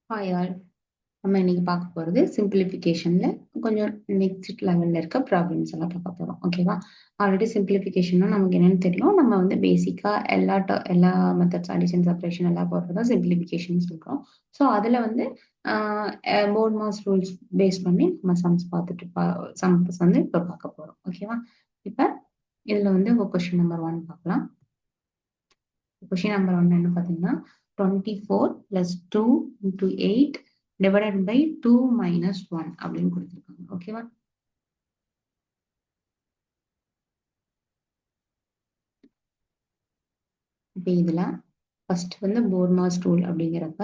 Hi all. நம்ம இன்னைக்கு பார்க்க போகிறது சிம்பிளிஃபிகேஷனில் கொஞ்சம் நெக்ஸ்ட் லெவலில் இருக்க ப்ராப்ளம்ஸ் எல்லாம் பார்க்க போகிறோம். ஓகேவா? ஆல்ரெடி சிம்பிளிஃபிகேஷன்னா நமக்கு என்னென்னு தெரியும். நம்ம வந்து பேசிக்காக எல்லா மெத்தட்ஸ் அடிஷன் சப்ரேஷன் எல்லாம் போடுறதா சிம்பிளிஃபிகேஷன் சொல்கிறோம். ஸோ அதில் வந்து போர்ட் மாஸ் ரூல்ஸ் பேஸ் பண்ணி நம்ம சம்ஸ் வந்து இப்போ பார்க்க போகிறோம். ஓகேவா? இப்போ இதில் வந்து கொஷின் நம்பர் 1 பார்க்கலாம். கொஷின் நம்பர் 1 என்ன பார்த்தீங்கன்னா 24 + 2 × 8 divided by 2 - 1 அப்படின்னு கொடுத்துருக்காங்க. ஓகேவா? இப்போ இதுல ஃபர்ஸ்ட் வந்து போர்மாஸ் ரூல் அப்படிங்கிறப்ப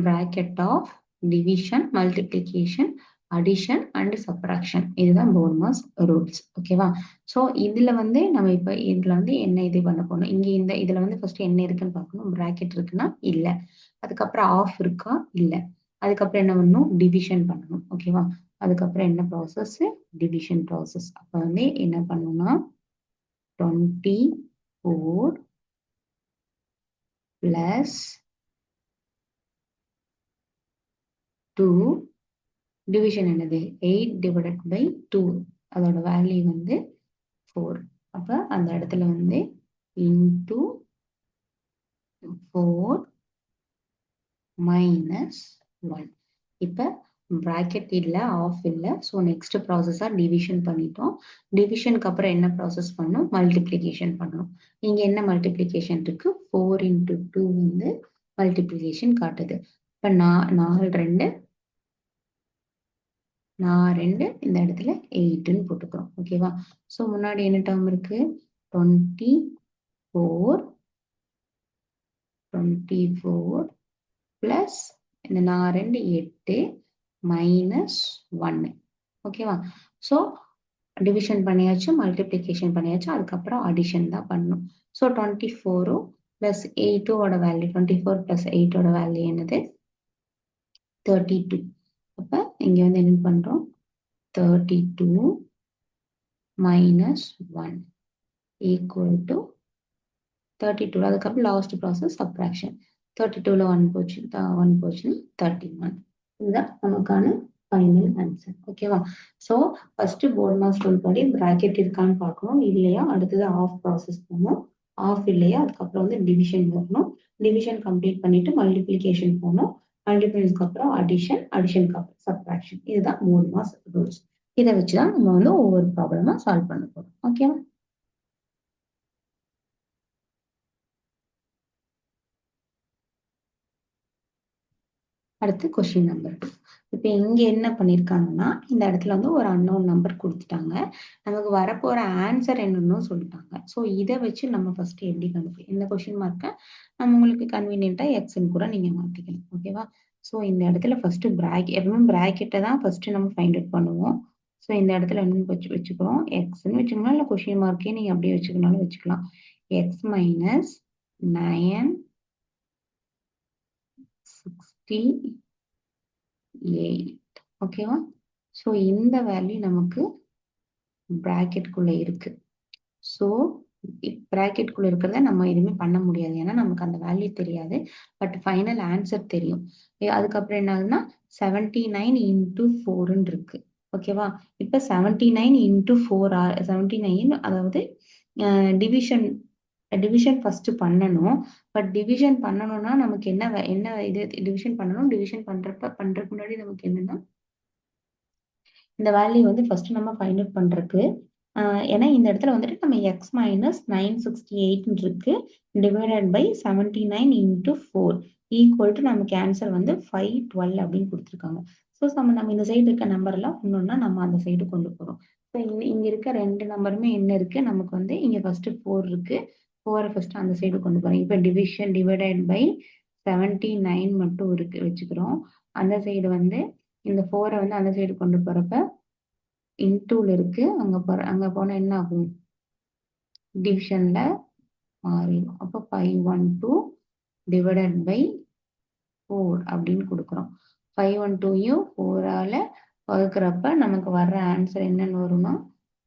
bracket of division, multiplication, addition and subtraction, இதுதான் போர்மாஸ் ரூல்ஸ். ஓகேவா? ஸோ இதுல வந்து நம்ம இப்போ இதுல வந்து என்ன இது பண்ண போறோம், இங்க இதுல வந்து ஃபர்ஸ்ட் என்ன இருக்குன்னு பார்க்கணும். பிராக்கெட் இருக்குன்னா இல்ல, அதுக்கப்புறம் ஆஃப் இருக்கா இல்ல, அதுக்கப்புறம் என்ன பண்ணணும், டிவிஷன் பண்ணணும். ஓகேவா? அதுக்கப்புறம் என்ன ப்ராசஸ், டிவிஷன் ப்ராசஸ். அப்ப வந்து என்ன பண்ணணும்னா 24 + 2 டிவிஷன் என்னது 8/2, அதோட வேல்யூ வந்து 4. அப்ப அந்த இடத்துல வந்து இன்டு 4 - 1. இப்ப பிராக்கெட் இல்ல, ஆஃப் இல்ல. ஸோ நெக்ஸ்ட் ப்ராசஸா டிவிஷன் பண்ணிட்டோம். டிவிஷனுக்கு அப்புறம் என்ன ப்ராசஸ் பண்ணணும், மல்டிப்ளிகேஷன் பண்ணணும். இங்க என்ன மல்டிப்ளிகேஷன் இருக்கு, 4 × 2 வந்து மல்டிப்ளிகேஷன் காட்டுது. இப்ப 4 2 இந்த இடத்துல 8ன்னு போட்டுக்கிறோம். ஓகேவா? ஸோ முன்னாடி என்ன டேர்ம் இருக்கு, 24 பிளஸ் இந்த 2 8 -1. ஓகேவா? ஸோ டிவிஷன் பண்ணியாச்சு, மல்டிப்ளிகேஷன் பண்ணியாச்சு, அதுக்கப்புறம் அடிஷன் தான் பண்ணணும். ஸோ 24 + 8 வேல்யூ, 24 + 8 வேல்யூ என்னது 32. அப்ப இங்க வந்து என்ன பண்றோம், 32 - 1 = 32. அதுக்கப்புறம் லாஸ்ட் ப்ராசஸ் சப்ராக்ஷன். 32ல 1 போச்சு, 1 போச்சுன்னா 31. இதுதான் நமக்கான ஃபைனல் ஆன்சர். ஓகேவா? ஸோ ஃபர்ஸ்ட் போர்ட்மாஸ் ரூல் படி பிராக்கெட் இருக்கான்னு பார்க்கணும். இல்லையா அடுத்தது ஆஃப் ப்ராசஸ் பண்ணணும். ஆஃப் இல்லையா அதுக்கப்புறம் வந்து டிவிஷன் வரணும். டிவிஷன் கம்ப்ளீட் பண்ணிட்டு மல்டிப்ளிகேஷன் போகணும். மல்டிப்ளிகேஷனுக்கு அப்புறம் அடிஷனுக்கு அப்புறம் சப்ராக்ஷன். இதுதான் போர்ட்மாஸ் ரூல்ஸ். இதை வச்சுதான் நம்ம வந்து ஒவ்வொரு ப்ராப்ளமா சால்வ் பண்ண போறோம். ஓகேவா? அடுத்து கொஸ்டின் நம்பர் 2. இப்போ இங்க என்ன பண்ணிருக்காங்கன்னா, இந்த இடத்துல வந்து ஒரு அன்னோன் நம்பர் கொடுத்துட்டாங்க. நமக்கு வரப்போற ஆன்சர் என்னன்னு சொல்லிட்டாங்க. ஸோ இதை வச்சு நம்ம ஃபர்ஸ்ட் எப்படி கண்டுபிடிக்கும், இந்த கொஸ்டின் மார்க்கை நம்ம உங்களுக்கு கன்வீனியன்ட்டா எக்ஸ்ன்னு கூட நீங்க மாத்திக்கலாம். ஓகேவா? ஸோ இந்த இடத்துல ஃபர்ஸ்ட் எப்பவும் பிராக்கெட்டை தான் ஃபர்ஸ்ட் நம்ம ஃபைண்ட் அவுட் பண்ணுவோம். ஸோ இந்த இடத்துல என்ன வச்சுக்கிறோம், எக்ஸ்ன்னு வச்சுக்கலாம், இல்லை கொஸ்டின் மார்க்கே நீங்க அப்படியே வச்சுக்கனாலும் வச்சுக்கலாம். எக்ஸ் - 9 68. ஓகேவா? ஸோ இந்த வேல்யூ நமக்கு பிராக்கெட்குள்ள இருக்கு. ஸோ பிராக்கெட்குள்ள இருக்கிறத நம்ம எதுவுமே பண்ண முடியாது, ஏன்னா நமக்கு அந்த வேல்யூ தெரியாது. பட் ஃபைனல் ஆன்சர் தெரியும். அதுக்கப்புறம் என்ன ஆகுதுன்னா 79 × 4ன்னு இருக்கு. ஓகேவா? இப்ப 79 × 4 79, அதாவது டிவிஷன் டிவிஷன் ஃபர்ஸ்ட் பண்ணணும். பட் டிவிஷன் பண்ணணும்னா நமக்கு என்ன இது டிவிஷன் பண்ணணும். டிவிஷன் பண்றதுக்கு முன்னாடி நமக்கு என்னன்னா, இந்த வேல்யூ வந்து ஃபர்ஸ்ட் நம்ம ஃபைண்ட் அவுட் பண்றதுக்கு, ஏன்னா இந்த இடத்துல வந்துட்டு நம்ம x - 968 இருக்கு, டிவைடட் பை 79 × 4 ஈக்குவல் டு நமக்கு ஆன்சர் வந்து 512 அப்படின்னு கொடுத்துருக்காங்க. ஸோ நம்ம இந்த சைடு இருக்க நம்பர் எல்லாம் ஒன்னொன்னா நம்ம அந்த சைடு கொண்டு போறோம். ஸோ இங்க இருக்க 2 நம்பருமே என்ன இருக்கு, நமக்கு வந்து இங்க ஃபர்ஸ்ட் 4 இருக்கு. 4 ஃபர்ஸ்ட் அந்த சைடு கொண்டு போறோம். இப்போ டிவிஷன் டிவைடட் பை 79 மட்டும் இருக்கு வச்சுக்கிறோம். அந்த சைடு வந்து இந்த 4 வந்து அந்த சைடு கொண்டு போறப்ப இன்டூல இருக்கு, அங்க போனா என்ன ஆகும், டிவிஷன்ல மாறிடும். அப்போ 512 டிவைடட் பை 4 அப்படின்னு கொடுக்குறோம். 512யும் 4ஆல வகுக்கிறப்ப நமக்கு வர்ற ஆன்சர் என்னன்னு வரும்னா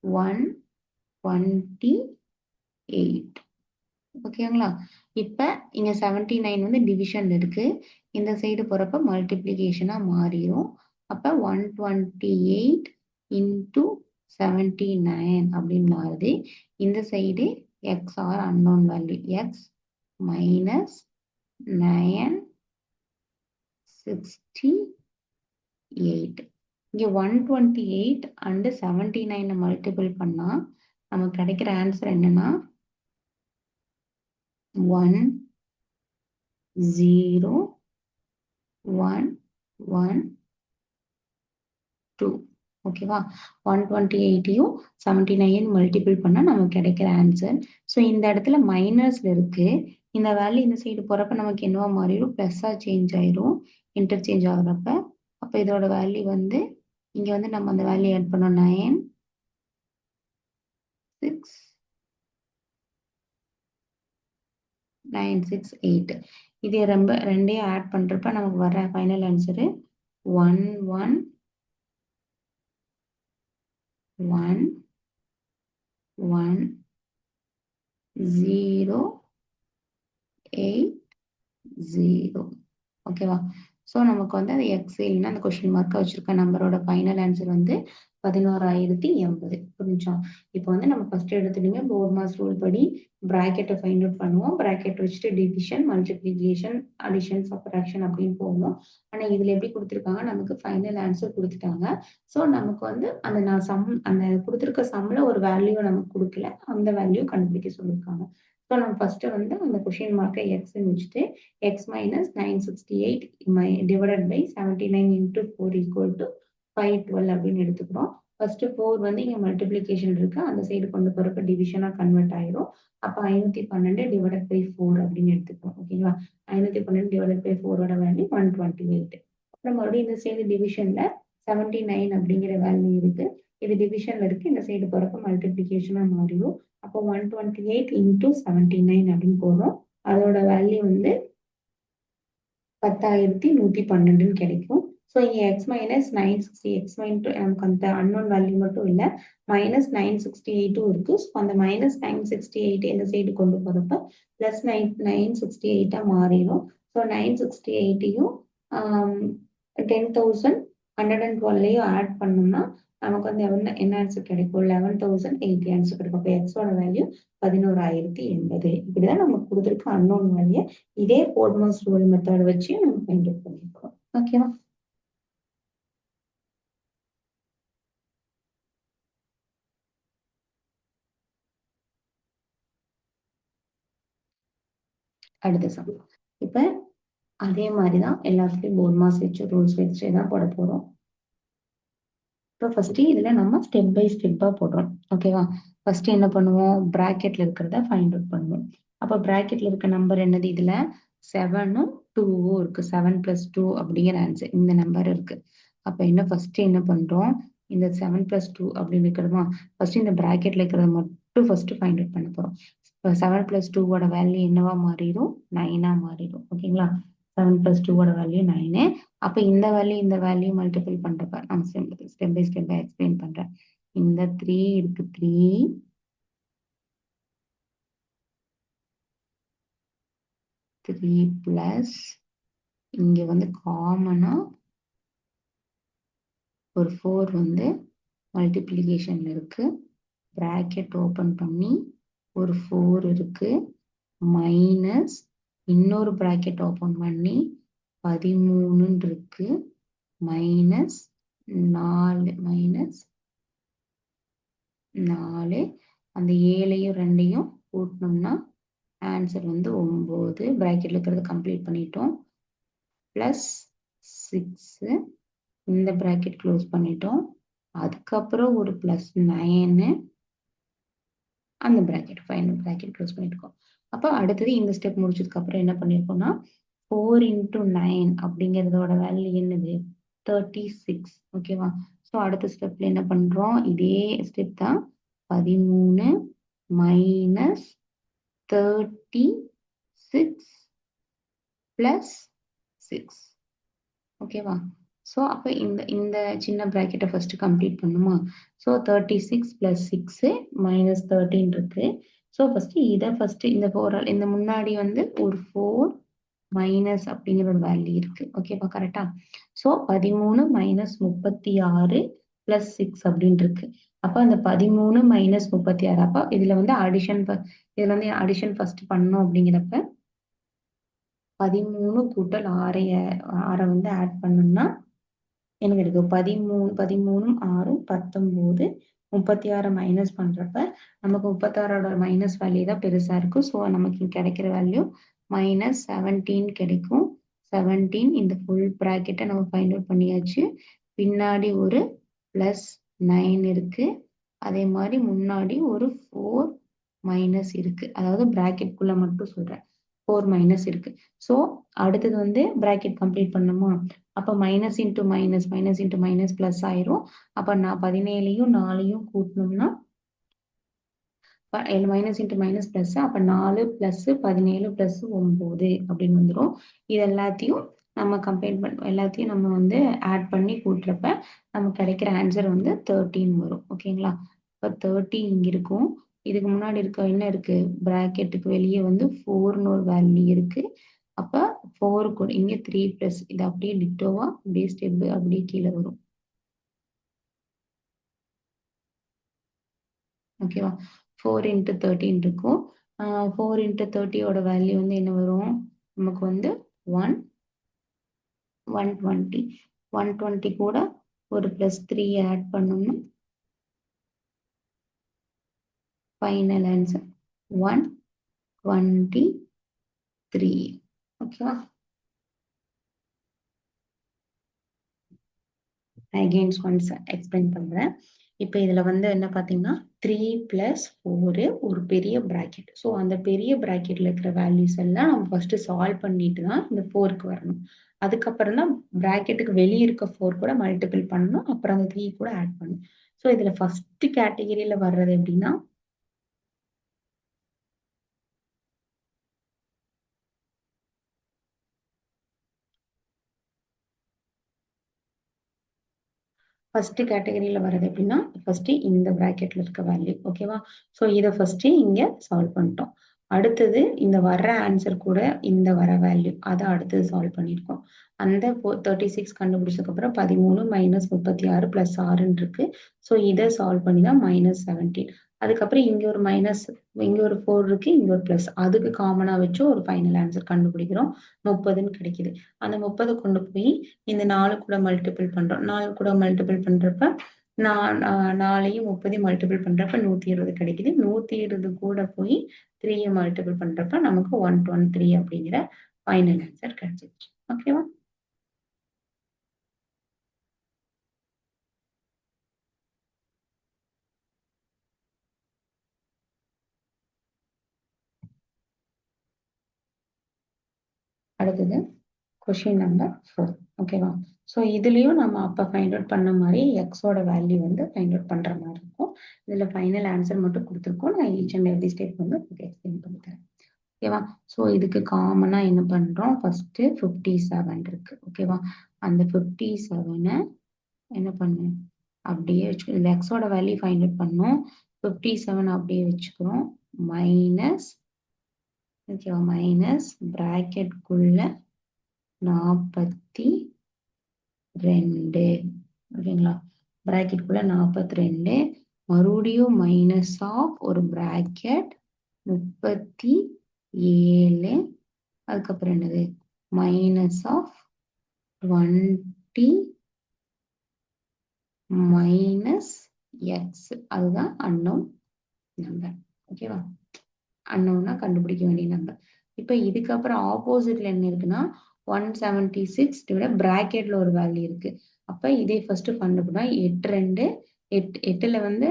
128. ஓகேங்களா? இப்ப இங்க 79 வந்து டிவிஷன் இருக்கு, இந்த சைடு போகிறப்ப மல்டிப்ளிகேஷனாக மாறிடும். அப்போ 128 இன்ட்டு 79 அப்படின்னு மாறுது. இந்த side x are unknown value x minus 968. இங்கே 128 அண்டு 79 மல்டிபிள் பண்ணால் நமக்கு கிடைக்கிற ஆன்சர் என்னன்னா 1 0 1 1 2. ஓகேவா? 128யும் 79 மல்டிபிள் பண்ணால் நமக்கு கிடைக்கிற ஆன்சர். ஸோ இந்த இடத்துல மைனஸ்ல இருக்கு. இந்த வேல்யூ இந்த சைடு போகிறப்ப நமக்கு என்னவா மாறிடும்? ப்ளஸ்ஸாக சேஞ்ச் ஆயிரும் இன்டர்சேஞ்ச் ஆகுறப்ப. அப்போ இதோட வேல்யூ வந்து இங்கே வந்து நம்ம அந்த வேல்யூ ஆட் பண்ணோம் 9 6 9 6 8. இது ரெண்டையும் ஆட் பண்ணுறப்ப நமக்கு வர ஃபைனல் ஆன்சரு 1 1 1 1 0 8 0. ஓகேவா? ஸோ நமக்கு வந்து அந்த எக்ஸ் இல்லைன்னா அந்த கொஸ்டின் மார்க்காக வச்சிருக்க நம்பரோட ஃபைனல் ஆன்சர் வந்து 11080. புரிஞ்சா? இப்போ வந்து நம்ம ஃபர்ஸ்ட் எடுத்துட்டுமே போர்ட் மாஸ் ரூல் படி ப்ராக்கெட்டை ஃபைண்ட் அவுட் பண்ணுவோம். ப்ராக்கெட் வச்சுட்டு டிவிஷன், மல்டிப்ளிகேஷன், அடிஷன், சப்ட்ராக்ஷன் அப்படின்னு போவோம். ஆனால் இதில் எப்படி கொடுத்துருக்காங்க? நமக்கு ஃபைனல் ஆன்சர் கொடுத்துட்டாங்க. ஸோ நமக்கு வந்து அந்த கொடுத்துருக்க சம்மில் ஒரு வேல்யூ நமக்கு கொடுக்கல, அந்த வேல்யூ கண்டுபிடிக்க சொல்லியிருக்காங்க. ஸோ நம்ம ஃபர்ஸ்ட் வந்து அந்த கொஸ்டின் மார்க்கை எக்ஸ்ன்னு வச்சுட்டு x minus 968 divided by 79 into 4 equal to 512 அப்படின்னு எடுத்துக்கிறோம். ஃபர்ஸ்ட் 4 வந்து இங்க மல்டிப்ளிகேஷன் இருக்கு, அந்த சைடு கொண்டு போறப்ப டிவிஷனா கன்வெர்ட் ஆயிரும். அப்ப 512 டிவைடட் பை 4 அப்படின்னு எடுத்துக்கிறோம். ஓகேங்களா? 512 டிவைடட் பை 4ஓட வேல்யூ 128. அப்புறம் மறுபடியும் இந்த சைடு டிவிஷன்ல 79 அப்படிங்கிற வேல்யூ இருக்கு. இது டிவிஷன்ல இருக்கு, இந்த சைடு போறப்ப மல்டிப்ளிகேஷனா மாறிடும். அப்போ 128 இன்டூ 79 அப்படின்னு போடுறோம். அதோட வேல்யூ வந்து 10,112 கிடைக்கும். ஸோ இங்கே எக்ஸ் மைனஸ் 960 எக்ஸ் நமக்கு அந்த அன்னோன் வேல்யூ மட்டும் இல்லை, மைனஸ் 968 இருக்கு. ஸோ அந்த மைனஸ் 968 இந்த சைடு கொண்டு போகிறப்ப பிளஸ் 968 மாறிடும். ஸோ 968யும் 10,112 ஆட் பண்ணோம்னா நமக்கு வந்து என்ன ஆன்சர் கிடைக்கும்? 11,080 ஆன்சர் கிடைக்கும். அப்போ எக்ஸோட வேல்யூ 11,080. இப்படிதான் நமக்கு கொடுத்துருக்க அன்னோன் வேல்யூ இதே போர்ட் மாஸ் ரூல் மெத்தட் வச்சு நம்ம ஃபைண்ட் அவுட் பண்ணிருக்கோம். ஓகேவா? அடுத்த சம். இப்ப அதே மாதிரிதான் எல்லாத்துலயும் போர்ட் மாஸ் வச்சு ரூல்ஸ் வச்சு தான் போட போறோம். இப்போ ஃபர்ஸ்ட் இதுல நம்ம ஸ்டெப் பை ஸ்டெப்பா போடுறோம். ஓகேவா? ஃபர்ஸ்ட் என்ன பண்ணுவோம்? பிராக்கெட்ல இருக்கிறத ஃபைண்ட் அவுட் பண்ணுவோம். அப்ப பிராக்கெட்ல இருக்க நம்பர் என்னது? இதுல 7ம் 2ம் இருக்கு. 7 + 2 அப்படிங்கிற ஆன்சர் இந்த நம்பர் இருக்கு. அப்ப ஃபர்ஸ்ட் என்ன பண்றோம்? இந்த 7 + 2 அப்படின்னு இருக்கிறோமா, ஃபர்ஸ்ட் இந்த பிராக்கெட்ல இருக்கிறத மட்டும் ஃபர்ஸ்ட் ஃபைண்ட் அவுட் பண்ண போறோம். இப்போ 7 + 2ஓட வேல்யூ என்னவா மாறிடும்? 9ஆ மாறிடும். ஓகேங்களா? 7 + 2ஓட வேல்யூ 9. அப்ப இந்த வேல்யூ மல்டிபிள் பண்றப்ப நான் ஸ்டெப் பை ஸ்டெப்பா எக்ஸ்பிளைன் பண்றேன். இந்த 3 இருக்கு, 3 பிளஸ் இங்க வந்து காமனா ஒரு 4 வந்து மல்டிப்ளிகேஷன்ல இருக்கு. பிராக்கெட் ஓபன் பண்ணி ஒரு 4 இருக்கு, மைனஸ் இன்னொரு பிராக்கெட் ஓபன் பண்ணி 13 இருக்கு, மைனஸ் 4 அந்த 7ஐயும் 2ஐயும் கூட்டினோம்னா ஆன்சர் வந்து 9. பிராக்கெட்ல இருக்கிறத கம்ப்ளீட் பண்ணிட்டோம். பிளஸ் 6 இந்த பிராக்கெட் க்ளோஸ் பண்ணிட்டோம். அதுக்கப்புறம் ஒரு பிளஸ் 9 அந்த பிராக்கெட் ஃபைனல் பிராக்கெட் க்ளோஸ் பண்ணிருக்கோம். அப்போ அடுத்தது இந்த ஸ்டெப் முடிச்சதுக்கு அப்புறம் என்ன பண்ணிருக்கோம்னா 4 × 9 அப்படிங்கிறதோட வேல்யூ என்னது? 36. ஓகேவா? ஸோ அடுத்த ஸ்டெப்ல என்ன பண்றோம்? இதே ஸ்டெப் தான். 13 மைனஸ் 36 பிளஸ் 6. ஓகேவா? ஸோ அப்போ இந்த சின்ன பிராக்கெட்டை ஃபர்ஸ்ட் கம்ப்ளீட் பண்ணுமா? ஸோ 36 + 6 மைனஸ் 13 இருக்கு. ஸோ ஃபர்ஸ்ட் இதை இந்த 4 இந்த முன்னாடி வந்து ஒரு 4 மைனஸ் அப்படிங்கிற ஒரு வேல்யூ இருக்கு. ஓகேவா, கரெக்டா? ஸோ 13 மைனஸ் 36 பிளஸ் 6 அப்படின்னு இருக்கு. அப்ப அந்த 13 மைனஸ் 36, அப்ப இதுல வந்து அடிஷன் ஃபர்ஸ்ட் பண்ணோம் அப்படிங்கிறப்ப 13 கூட்டல் 6 வந்து ஆட் பண்ணோம்னா எனக்கு இருக்கு 13 6 19 36 மைனஸ் பண்றப்ப நமக்கு 36ஓட மைனஸ் வேல்யூ தான் பெருசா இருக்கும். ஸோ நமக்கு கிடைக்கிற வேல்யூ -17 கிடைக்கும். 17 இந்த ஃபுல் ப்ராக்கெட்டை நம்ம ஃபைண்ட் அவுட் பண்ணியாச்சு. பின்னாடி ஒரு +9 இருக்கு. அதே மாதிரி முன்னாடி ஒரு 4 மைனஸ் இருக்கு. அதாவது ப்ராக்கெட்குள்ள மட்டும் சொல்றேன். 4 மைனஸ் இருக்கு. ஸோ அடுத்தது வந்து ப்ராக்கெட் கம்ப்ளீட் பண்ணணுமா? அப்ப minus into minus, minus into minus plus ஆயிரும். அப்ப நான் 17யும் 4யும் கூட்டணும்னா மைனஸ் இன்டூ மைனஸ் பிளஸ், அப்ப 4 பிளஸ் 17 பிளஸ் 9 அப்படின்னு வந்துடும். இது எல்லாத்தையும் நம்ம எல்லாத்தையும் நம்ம வந்து ஆட் பண்ணி கூட்டுறப்ப நமக்கு கிடைக்கிற ஆன்சர் வந்து 13 வரும். ஓகேங்களா? இப்ப 30 இங்க இருக்கும். இதுக்கு முன்னாடி என்ன இருக்கு? பிராக்கெட்டுக்கு வெளியே வந்து 4ன்னு ஒரு வேல்யூ இருக்கு. அப்ப 4 கூட இங்க 3 பிளஸ் இது அப்படியே டிட்டோவா அப்படியே ஸ்டெப் அப்படியே கீழே வரும். ஓகேவா? 4 இன்ட்டு 13 இருக்கும். 4 இன்ட்டு 30யோட வேல்யூ வந்து என்ன வரும்? நமக்கு வந்து 120. 120 கூட ஒரு +3 ஆட் பண்ணோம்னா ஃபைனல் ஆன்சர் 123. ஓகேவா? அகைன்ஸ் ஒன்ஸ் எக்ஸ்பிளைன் பண்றேன். இப்போ இதுல வந்து என்ன பாத்தீங்கன்னா 3 + 4 ஒரு பெரிய பிராக்கெட். ஸோ அந்த பெரிய பிராக்கெட்ல இருக்கிற வேல்யூஸ் எல்லாம் நம்ம ஃபர்ஸ்ட் சால்வ் பண்ணிட்டு தான் இந்த 4க்கு வரணும். அதுக்கப்புறம் தான் பிராக்கெட்டுக்கு வெளியே இருக்க 4 கூட மல்டிபிள் பண்ணணும். அப்புறம் அந்த 3 கூட ஆட் பண்ணணும். ஸோ இதுல ஃபர்ஸ்ட் கேட்டகரியில வர்றது எப்படின்னா ஃபர்ஸ்ட் கேட்டகரியில வர்றது எப்படின்னா ஃபர்ஸ்ட் இந்த பிராக்கெட்ல இருக்க வேல்யூ. ஓகேவா? ஸோ இதை ஃபர்ஸ்ட் இங்க சால்வ் பண்ணிட்டோம். அடுத்தது இந்த வர்ற ஆன்சர் கூட இந்த வர வேல்யூ அதை அடுத்தது சால்வ் பண்ணியிருக்கோம். அந்த 36 கண்டுபிடிச்சதுக்கு அப்புறம் 13 மைனஸ் 36 பிளஸ் 6 இருக்கு. ஸோ இதை சால்வ் பண்ணி தான் -17. அதுக்கப்புறம் இங்க ஒரு மைனஸ், இங்க ஒரு 4 இருக்கு, இங்க ஒரு பிளஸ், அதுக்கு காமனா வச்சு ஒரு ஃபைனல் ஆன்சர் கண்டுபிடிக்கிறோம். 30ன்னு கிடைக்குது. அந்த 30 கொண்டு போய் இந்த 4 கூட மல்டிபிள் பண்றோம். 4 கூட மல்டிபிள் பண்றப்ப 4யும் 30 மல்டிபிள் பண்றப்ப 120 கிடைக்குது. 120 கூட போய் 3 மல்டிபிள் பண்றப்ப நமக்கு 123 அப்படிங்கிற ஃபைனல் ஆன்சர் கிடைச்சிருச்சு. ஓகேவா? அடுத்தது கொஷின் நம்பர் 4. ஓகேவா? ஸோ இதுலயும் நம்ம அப்ப ஃபைண்ட் அவுட் பண்ண மாதிரி எக்ஸோட வேல்யூ வந்து ஃபைண்ட் அவுட் பண்ற மாதிரி இருக்கும். இதுல ஃபைனல் ஆன்சர் மட்டும் கொடுத்துருக்கோம். நான் ஈச் அண்ட் எவ்ரி ஸ்டெப் வந்து உங்களுக்கு எக்ஸ்பிளைன் பண்ணி தரேன். ஓகேவா? ஸோ இதுக்கு காமனா என்ன பண்றோம்? ஃபர்ஸ்ட் 57 இருக்கு. ஓகேவா? அந்த 57 என்ன பண்ணும்? அப்படியே வச்சுக்கணும். இந்த எக்ஸோட வேல்யூ ஃபைண்ட் அவுட் பண்ணோம். 57 அப்படியே வச்சுக்கிறோம். மைனஸ், ஓகேவா, மைனஸ் பிராக்கெட்குள்ள 42. ஓகேங்களா? பிராக்கெட்குள்ள 42, மறுபடியும் மைனஸ் ஆஃப் ஒரு பிராக்கெட் 37, அதுக்கப்புறம் என்னது? மைனஸ் ஆஃப் 20 மைனஸ் எக்ஸ், அதுதான் அன்னோன் நம்பர். ஓகேவா? அன்னோன்னா கண்டுபிடிக்க வேண்டிய நம்பர். இப்ப இதுக்கப்புறம் ஆப்போசிட்ல என்ன இருக்குன்னா 176 விட பிராக்கெட்ல ஒரு வேல்யூ இருக்கு. அப்ப இதே ஃபர்ஸ்ட் கண்டுபிடினா 8 வந்து 8 வந்து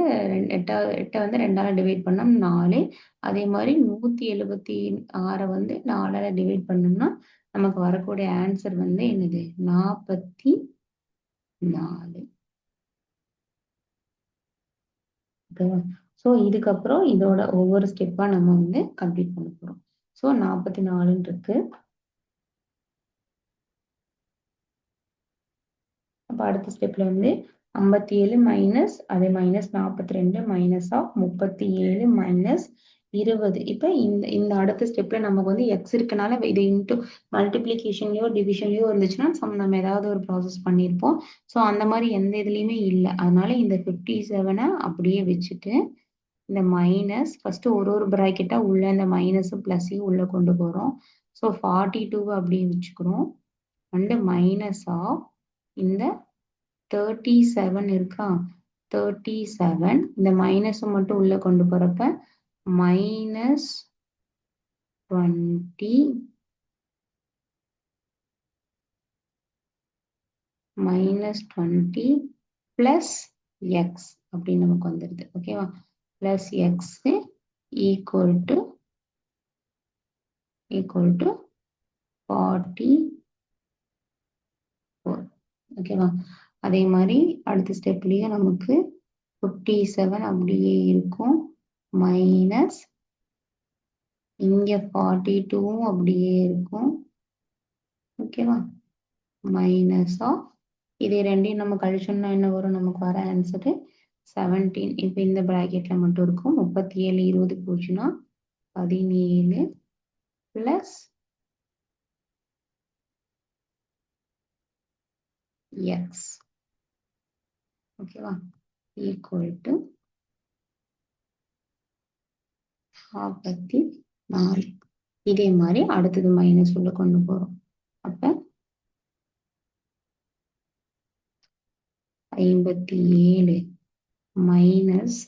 2ஆல டிவைட் பண்ணா 4. அதே மாதிரி 176 வந்து 4ஆல டிவைட் பண்ணோம்னா நமக்கு வரக்கூடிய ஆன்சர் வந்து என்னது? 44. ஓகேவா? ஸோ இதுக்கப்புறம் இதோட ஒவ்வொரு ஸ்டெப்பா நம்ம வந்து கம்ப்ளீட் பண்ண போறோம். ஸோ 44 இருக்கு. அப்ப அடுத்த ஸ்டெப்ல வந்து 57 மைனஸ் அதே -42 மைனஸ் ஆஃப் 37 மைனஸ் 20. இப்ப இந்த அடுத்த ஸ்டெப்ல நமக்கு வந்து எக்ஸ் இருக்கனால இது இன்ட்டு மல்டிப்ளிகேஷன்லயோ டிவிஷன்லயோ இருந்துச்சுன்னா நம்ம ஏதாவது ஒரு ப்ராசஸ் பண்ணியிருப்போம். ஸோ அந்த மாதிரி எந்த இதுலயுமே இல்லை. அதனால இந்த 57 அப்படியே வச்சுட்டு இந்த மைனஸ் ஃபர்ஸ்ட் ஒரு பிராக்கெட்டா உள்ள இந்த மைனஸ் பிளஸையும் உள்ள கொண்டு போறோம். ஸோ 42 அப்படியே வச்சுக்கிறோம். அண்ட் மைனஸ் ஆஃப் இந்த 37 இருக்கா, 37 இந்த மைனஸ் மட்டும் உள்ள கொண்டு போறப்ப மைனஸ் 20 மைனஸ் 20 பிளஸ் எக்ஸ் அப்படின்னு நமக்கு வந்துடுது. ஓகேவா, பிளஸ் எக்ஸ் ஈக்குவல் டு 44. ஓகேவா, அதே மாதிரி அடுத்த ஸ்டெப்லயும் நமக்கு 57 அப்படியே இருக்கும். மைனஸ் இங்க 42 அப்படியே இருக்கும். ஓகேவா, மைனஸ் ஆஃப் இது ரெண்டையும் நம்ம கழிச்சோம்னா என்ன வரும், நமக்கு வர ஆன்சரு 17. இப்போ இந்த பிராக்கெட்ல மட்டும் இருக்கும். 37 20 போச்சுன்னா 17 பிளஸ் எக்ஸ். ஓகேவா, ஈக்குவல் டு 44. இதே மாதிரி அடுத்தது மைனஸ் உள்ள கொண்டு போறோம். அப்ப 57 மைனஸ்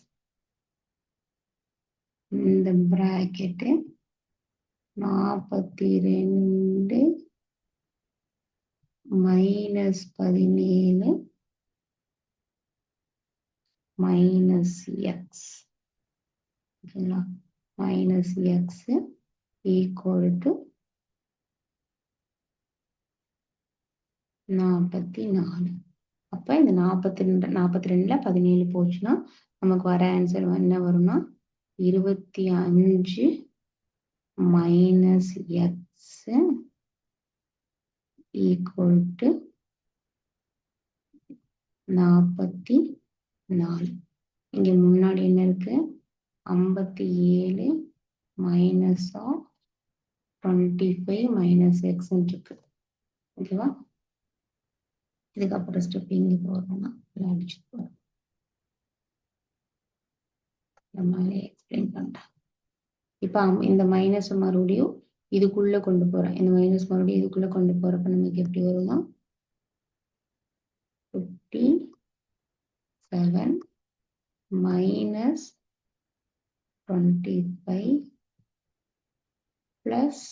இந்த பிராக்கெட்டு 42 மைனஸ் 17 மைனஸ் எக்ஸ். ஓகேங்களா, மைனஸ் எக்ஸ் ஈக்குவல் டு 44. அப்ப இந்த 42ல 17 போச்சுன்னா நமக்கு வர ஆன்சர் என்ன வரும்னா 25 மைனஸ் எக்ஸ் ஈக்குவல் டு 44. இங்க முன்னாடி என்ன இருக்கு, 57 மைனஸ் ஆஃப் 25 மைனஸ் எக்ஸ் இருக்கு. ஓகேவா, இதுக்கப்புறம் ஸ்டெப் இங்க போறோம்னா அடிச்சு போறோம். எக்ஸ்பிளைன் பண்றேன். இப்ப இந்த மைனஸ் மறுபடியும் இதுக்குள்ள கொண்டு போறேன். இந்த மைனஸ் மறுபடியும் இதுக்குள்ள கொண்டு போறப்ப நமக்கு எப்படி வரும்னா 57 minus 25 plus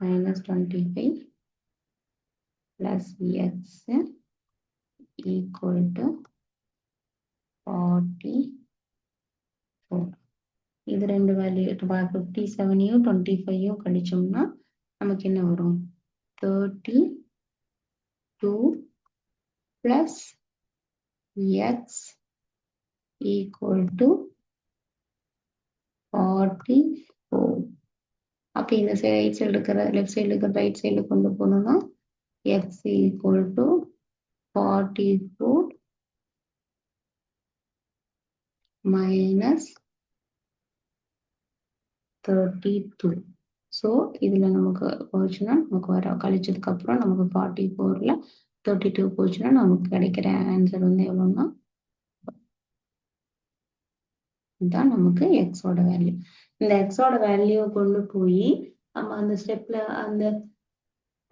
minus 25 plus X equal to 44. இது ரெண்டு வேல்யூ 57யும் 25யும் கழிச்சோம்னா நமக்கு என்ன வரும், 32 பிளஸ் எக்ஸ் ஈக்குவல் டு 44. அப்ப இந்த ரைட் சைடு இருக்கிற லெஃப்ட் சைடு இருக்கிற ரைட் சைடுல கொண்டு போனோம்னா X equal to 44 minus 32. So இதுல நமக்கு போச்சுன்னா நமக்கு வர கழிச்சதுக்கு அப்புறம் நமக்கு 44ல 32 போச்சுன்னா நமக்கு கிடைக்கிற ஆன்சர் வந்து எவ்வளோன்னா இதுதான் நமக்கு எக்ஸோட வேல்யூ. இந்த எக்ஸோட வேல்யூ கொண்டு போய் நம்ம அந்த ஸ்டெப்ல அந்த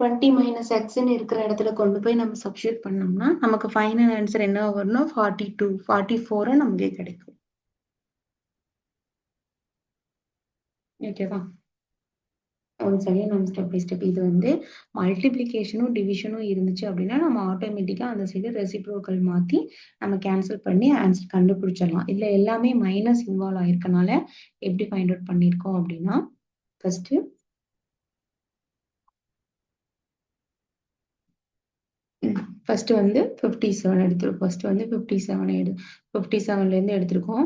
20 மைனஸ் எக்ஸ்ன்னு இருக்கிற இடத்துல கொண்டு போய் நம்ம சப்ஸ்டியூட் பண்ணோம்னா நமக்கு ஃபைனல் ஆன்சர் என்ன வரும்னா 42 44 நமக்கு கிடைக்கும். ஓகேவா, ஒரு சரியா நம்ம ஸ்டெப் பை ஸ்டெப் இது வந்து மல்டிப்ளிகேஷனும் டிவிஷனும் இருந்துச்சு அப்படின்னா நம்ம ஆட்டோமேட்டிக்கா அந்த சைடு ரெசிப்ரோக்கல் மாத்தி நம்ம கேன்சல் பண்ணி ஆன்சர் கண்டுபிடிச்சிடலாம். இதுல எல்லாமே மைனஸ் இன்வால்வ் ஆயிருக்கனால எப்படி ஃபைண்ட் அவுட் பண்ணிருக்கோம் அப்படின்னா ஃபர்ஸ்ட் ஃபர்ஸ்ட் வந்து 57 எடுத்துருக்கோம். ஃபர்ஸ்ட் வந்து 57 57லேருந்து எடுத்திருக்கோம்.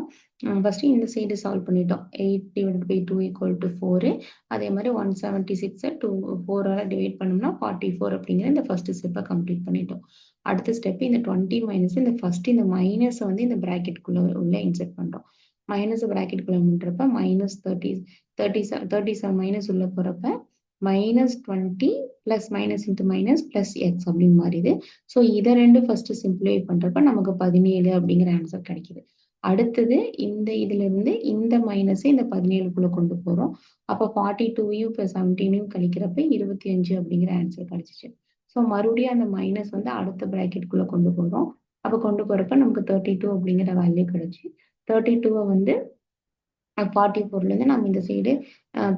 ஃபர்ஸ்ட் இந்த சைடு சால்வ் பண்ணிட்டோம். 8/2 = 4. அதே மாதிரி 176 4ஆல டிவைட் பண்ணோம்னா 44 அப்படிங்கிற இந்த ஃபர்ஸ்ட் ஸ்டெப்பை கம்ப்ளீட் பண்ணிட்டோம். அடுத்த ஸ்டெப் இந்த 20 மைனஸ் இந்த ஃபர்ஸ்ட் இந்த மைனஸை வந்து இந்த பிராக்கெட்டுக்குள்ள உள்ள இன்செர்ட் பண்றோம். மைனஸ் பிராக்கெட்டுக்குள்ள பண்றப்ப -37 மைனஸ் உள்ள போறப்ப -20 plus minus into minus plus X அப்படின்னு மாறிது. ஸோ இதை ரெண்டு ஃபர்ஸ்ட் சிம்பிளிஃபை பண்றப்ப நமக்கு 17 அப்படிங்கிற ஆன்சர் கிடைக்குது. அடுத்தது இந்த இதுல இருந்து இந்த மைனஸை இந்த 17க்குள்ள கொண்டு போறோம். அப்போ 42யும் பிளஸ் 17யும் கழிக்கிறப்ப 25 அப்படிங்கிற ஆன்சர் கிடைச்சிச்சு. ஸோ மறுபடியும் அந்த மைனஸ் வந்து அடுத்த பிராக்கெட்டுக்குள்ள கொண்டு போறோம். அப்போ கொண்டு போறப்ப நமக்கு 32 அப்படிங்கிற வேல்யூ கிடைச்சு 32வை வந்து 44லேருந்து நம்ம இந்த சைடு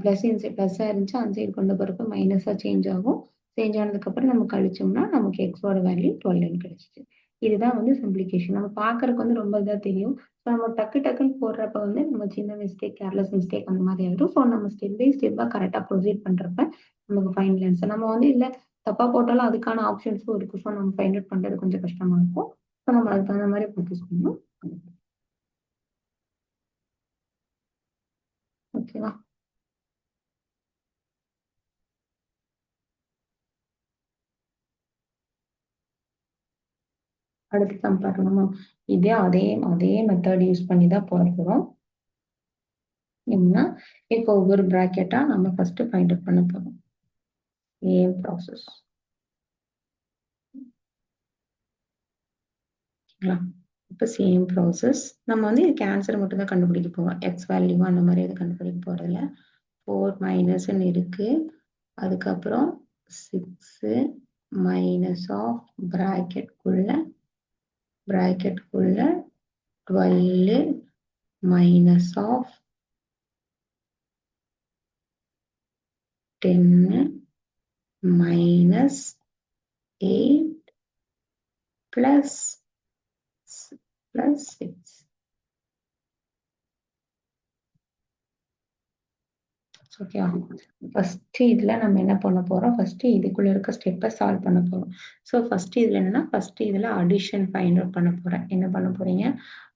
ப்ளஸ்ஸாக இருந்துச்சு அந்த சைடு கொண்டு போகிறப்ப மைனஸாக சேஞ்ச் ஆகும். சேஞ்ச் ஆனதுக்கப்புறம் நம்ம கழிச்சோம்னா நமக்கு எக்ஸோட வேல்யூ 12 கிடைச்சிச்சு. இதுதான் வந்து சிம்பிளிஃபிகேஷன். நம்ம பார்க்கறதுக்கு வந்து ரொம்ப இதாக தெரியும். ஸோ நம்ம டக்குன்னு போடுறப்ப வந்து நம்ம சின்ன மிஸ்டேக், கேர்லெஸ் மிஸ்டேக் அந்த மாதிரி ஆகிடும். ஸோ நம்ம ஸ்டெப் பை ஸ்டெப்பாக கரெக்டாக ப்ரொசீட் பண்ணுறப்ப நமக்கு ஃபைனல் ஆன்சர். நம்ம வந்து இல்லை தப்பாக போட்டாலும் அதுக்கான ஆப்ஷன்ஸும் இருக்குது. ஸோ நம்ம ஃபைண்ட் அவுட் பண்ணுறது கொஞ்சம் கஷ்டமாக இருக்கும். ஸோ நம்ம அதுக்கு தகுந்த மாதிரி ப்ராக்டிஸ் பண்ணணும். ஓகேவா? அடுத்து கம்பேர் பண்ணணும். அதே மெத்தட் யூஸ் பண்ணி தான் போட போறோம். என்னன்னா இப்போ ஒவ்வொரு பிராக்கெட்டா நம்ம ஃபர்ஸ்ட் ஃபைண்ட் அவுட் பண்ண போறோம். Same process. இப்போ சேம் ப்ராசஸ். நம்ம வந்து இதுக்கு ஆன்சர் மட்டும் தான் கண்டுபிடிக்க போறோம். எக்ஸ் வேல்யூ அந்த மாதிரி எது கண்டுபிடிக்க போறதில்ல. 4 மைனஸ்ன்னு இருக்கு. அதுக்கப்புறம் 6 மைனஸ் ஆஃப் பிராக்கெட்டுக்குள்ள 12 minus of 10 minus 8 plus 6. Okay, first இதுல நம்ம என்ன பண்ண போறோம்? ஃபர்ஸ்ட் இதுக்குள்ள இருக்க ஸ்டெப்பை சால்வ் பண்ண போறோம். ஸோ ஃபர்ஸ்ட் இதுல என்னன்னா ஃபர்ஸ்ட் இதுல அடிஷன் ஃபைண்ட் அவுட் பண்ண போறேன். என்ன பண்ண போறீங்க?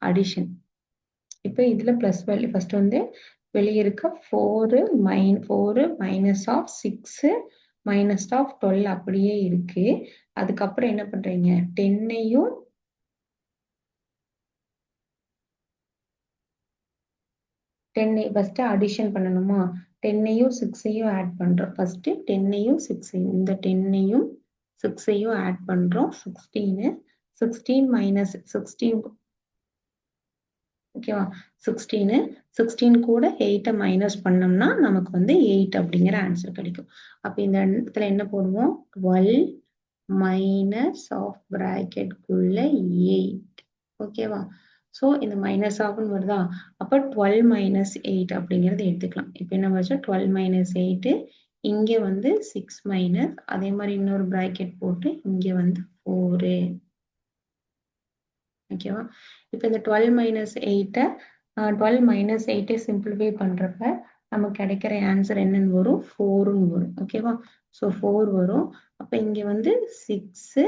அடிஷன். இப்போ இதுல பிளஸ் வேல்யூ ஃபர்ஸ்ட் வந்து வெளியே இருக்க 4 மைனஸ் ஆஃப் 6 மைனஸ் ஆஃப் 12 அப்படியே இருக்கு. அதுக்கப்புறம் என்ன பண்றீங்க? 10ஐயும் ஃபர்ஸ்ட் அடிஷன் பண்ணணுமா? 10ஐயும் 6ஐயும் ஆட் பண்றோம். ஃபர்ஸ்ட் 10ஐயும் 6ஐயும் இந்த 10ஐயும் 6ஐயும் ஆட் பண்றோம். 16 மைனஸ் 16 ஓகேவா? 16 கூட 8 மைனஸ் பண்ணோம்னா நமக்கு வந்து 8 அப்படிங்கிற ஆன்சர் கிடைக்கும். அப்ப இந்த இடத்துல என்ன போடுவோம்? 12 மைனஸ் ஆஃப் பிராக்கெட்டுக்குள்ள 8. ஓகேவா? ஸோ இந்த மைனஸ் ஆஃப்னு வருதா? அப்போ 12 மைனஸ் 8 அப்படிங்கிறது எடுத்துக்கலாம். இப்போ என்ன வச்சா 12 மைனஸ் 8 இங்கே வந்து 6 மைனஸ் அதே மாதிரி இன்னொரு பிராக்கெட் போட்டு இங்கே வந்து 4. ஓகேவா? இப்போ இந்த 12 மைனஸ் 8 சிம்பிளிஃபை பண்றப்ப நமக்கு கிடைக்கிற ஆன்சர் என்னன்னு வரும்? 4ன்னு வரும். ஓகேவா? ஸோ 4 வரும். அப்போ இங்கே வந்து 6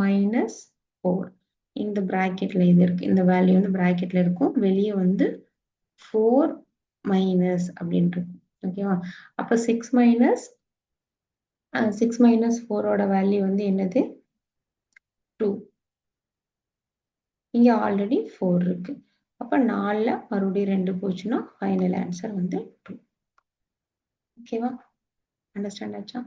மைனஸ் 4 இந்த பிராக்கெட்ல இது இருக்கு. இந்த வேல்யூ வந்து பிராக்கெட்ல இருக்கும். வெளியே வந்து 4 மைனஸ் அப்படின்னு இருக்கும். ஓகேவா? அப்போ 6 மைனஸ் 4ஓட வேல்யூ வந்து என்னது? 2. இங்க ஆல்ரெடி 4 இருக்கு. அப்ப 4ல மறுபடியும் 2 போச்சுன்னா ஃபைனல் ஆன்சர் வந்து 2. ஓகேவா? அண்டர்ஸ்டாண்ட் ஆச்சா?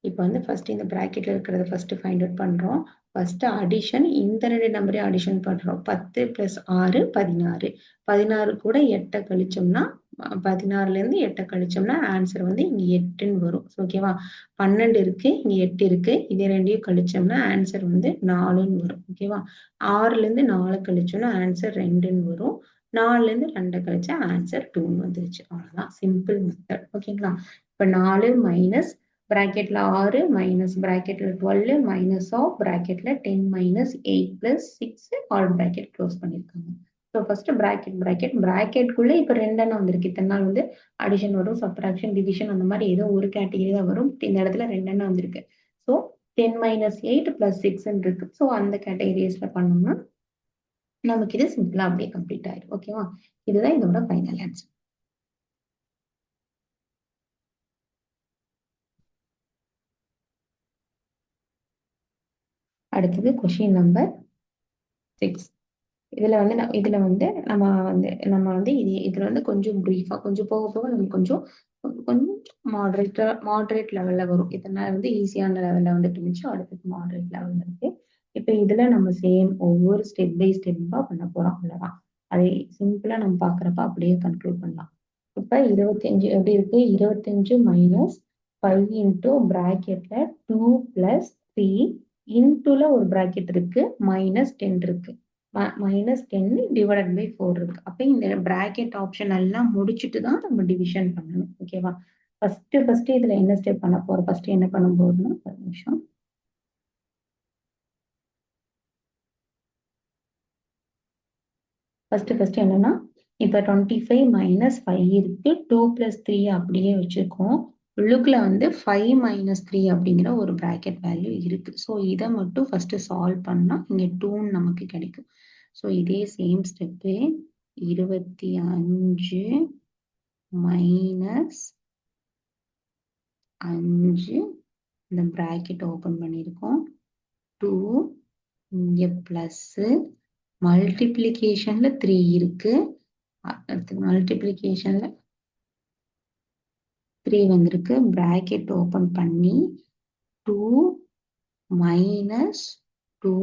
இப்போ வந்து ஃபர்ஸ்ட் இந்த பிராக்கெட்ல இருக்கிறத ஃபர்ஸ்ட் ஃபைண்ட் அவுட் பண்றோம். ஃபர்ஸ்ட் அடிஷன் இந்த ரெண்டு நம்பரையும் அடிஷன் பண்றோம். 10 + 6 16. 16 கூட 8 கழிச்சோம்னா 16ல இருந்து 8 கழிச்சோம்னா ஆன்சர் வந்து இங்க 8ன்னு வரும். ஓகேவா? 12 இருக்கு, இங்க 8 இருக்கு. இதே ரெண்டையும் கழிச்சோம்னா ஆன்சர் வந்து 4ன்னு வரும். ஓகேவா? 6ல இருந்து 4 கழிச்சோம்னா ஆன்சர் 2ன்னு வரும். 4ல இருந்து 2 கழிச்சா ஆன்சர் 2ன்னு வந்துருச்சு. அவ்வளவுதான், சிம்பிள் மெத்தட். ஓகேங்களா? இப்ப 4 மைனஸ் பிராக்கெட்ல 6 மைனஸ் பிராக்கெட்ல 12 மைனஸ் ஆஃப் பிராக்கெட்ல 10 minus 8 plus 6 all bracket close பண்ணிருக்காங்க. ஸோ ஃபர்ஸ்ட் பிராக்கெட்குள்ள இப்போ ரெண்டெண்ணம் வந்திருக்கு. இத்தனை நாள் வந்து அடிஷன் வரும், சப்ட்ராக்ஷன், டிவிஷன் அந்த மாதிரி ஏதோ ஒரு கேட்டகரி தான் வரும். இந்த இடத்துல ரெண்டெண்ணம் வந்திருக்கு. ஸோ 10 - 8 + 6 இருக்கு. ஸோ அந்த கேட்டகரிஸ்ல பண்ணோம்னா நமக்கு இது சிம்பிளா அப்படியே கம்ப்ளீட் ஆயிடும். ஓகேவா? இதுதான் இதோட ஃபைனல் ஆன்சர். அடுத்தது கொஸ்டின் நம்பர் 6. இதுல வந்து இதுல வந்து கொஞ்சம் பிரீஃபா, கொஞ்சம் போக போக நமக்கு கொஞ்சம் கொஞ்சம் மாடரேட் லெவல்ல வரும். இதனால வந்து ஈஸியான லெவல்ல வந்துட்டு இருந்துச்சு. அடுத்தது மாடரேட் லெவல்ல இருக்கு. இப்ப இதுல நம்ம சேம் ஒவ்வொரு ஸ்டெப் பை ஸ்டெப்பா பண்ண போறோம். அவ்வளவுதான். அதை சிம்பிளா நம்ம பாக்குறப்ப அப்படியே கன்க்ளூட் பண்ணலாம். இப்ப 25 எப்படி இருக்கு? 25 - 5 இன்டூ பிராக்கெட்ல 2 + 3 இன்டூல ஒரு பிராக்கெட் இருக்கு, -10 இருக்கு. -10 / 4 இருக்கு. அப்ப இந்த பிராக்கெட் ஆப்ஷன் எல்லாம் முடிச்சுட்டு தான் நம்ம டிவிஷன் பண்ணணும். ஓகேவா? ஃபர்ஸ்ட் இதுல என்ன ஸ்டெப் பண்ண போறோம்? ஃபர்ஸ்ட் என்ன பண்ண போறோம்னா, ஒரு நிமிஷம். ஃபர்ஸ்ட் என்னன்னா, இப்ப 25 - 5 இருக்கு, 2 + 3 அப்படியே வச்சிருக்கோம். உள்ளுக்குள்ள வந்து 5 - 3 அப்படிங்கிற ஒரு பிராக்கெட் வேல்யூ இருக்கு. ஸோ இதை மட்டும் ஃபர்ஸ்ட் சால்வ் பண்ணா இங்க 2 நமக்கு கிடைக்கும். ஸோ இதே சேம் ஸ்டெப்பு 25 - 5 இந்த பிராக்கெட் ஓபன் பண்ணியிருக்கோம். 2 இங்க பிளஸ் மல்டிப்ளிகேஷன்ல 3 இருக்கு. அடுத்து மல்டிப்ளிகேஷன்ல 3 வந்திருக்கு. பிராக்கெட் ஓபன் பண்ணி 2 - 2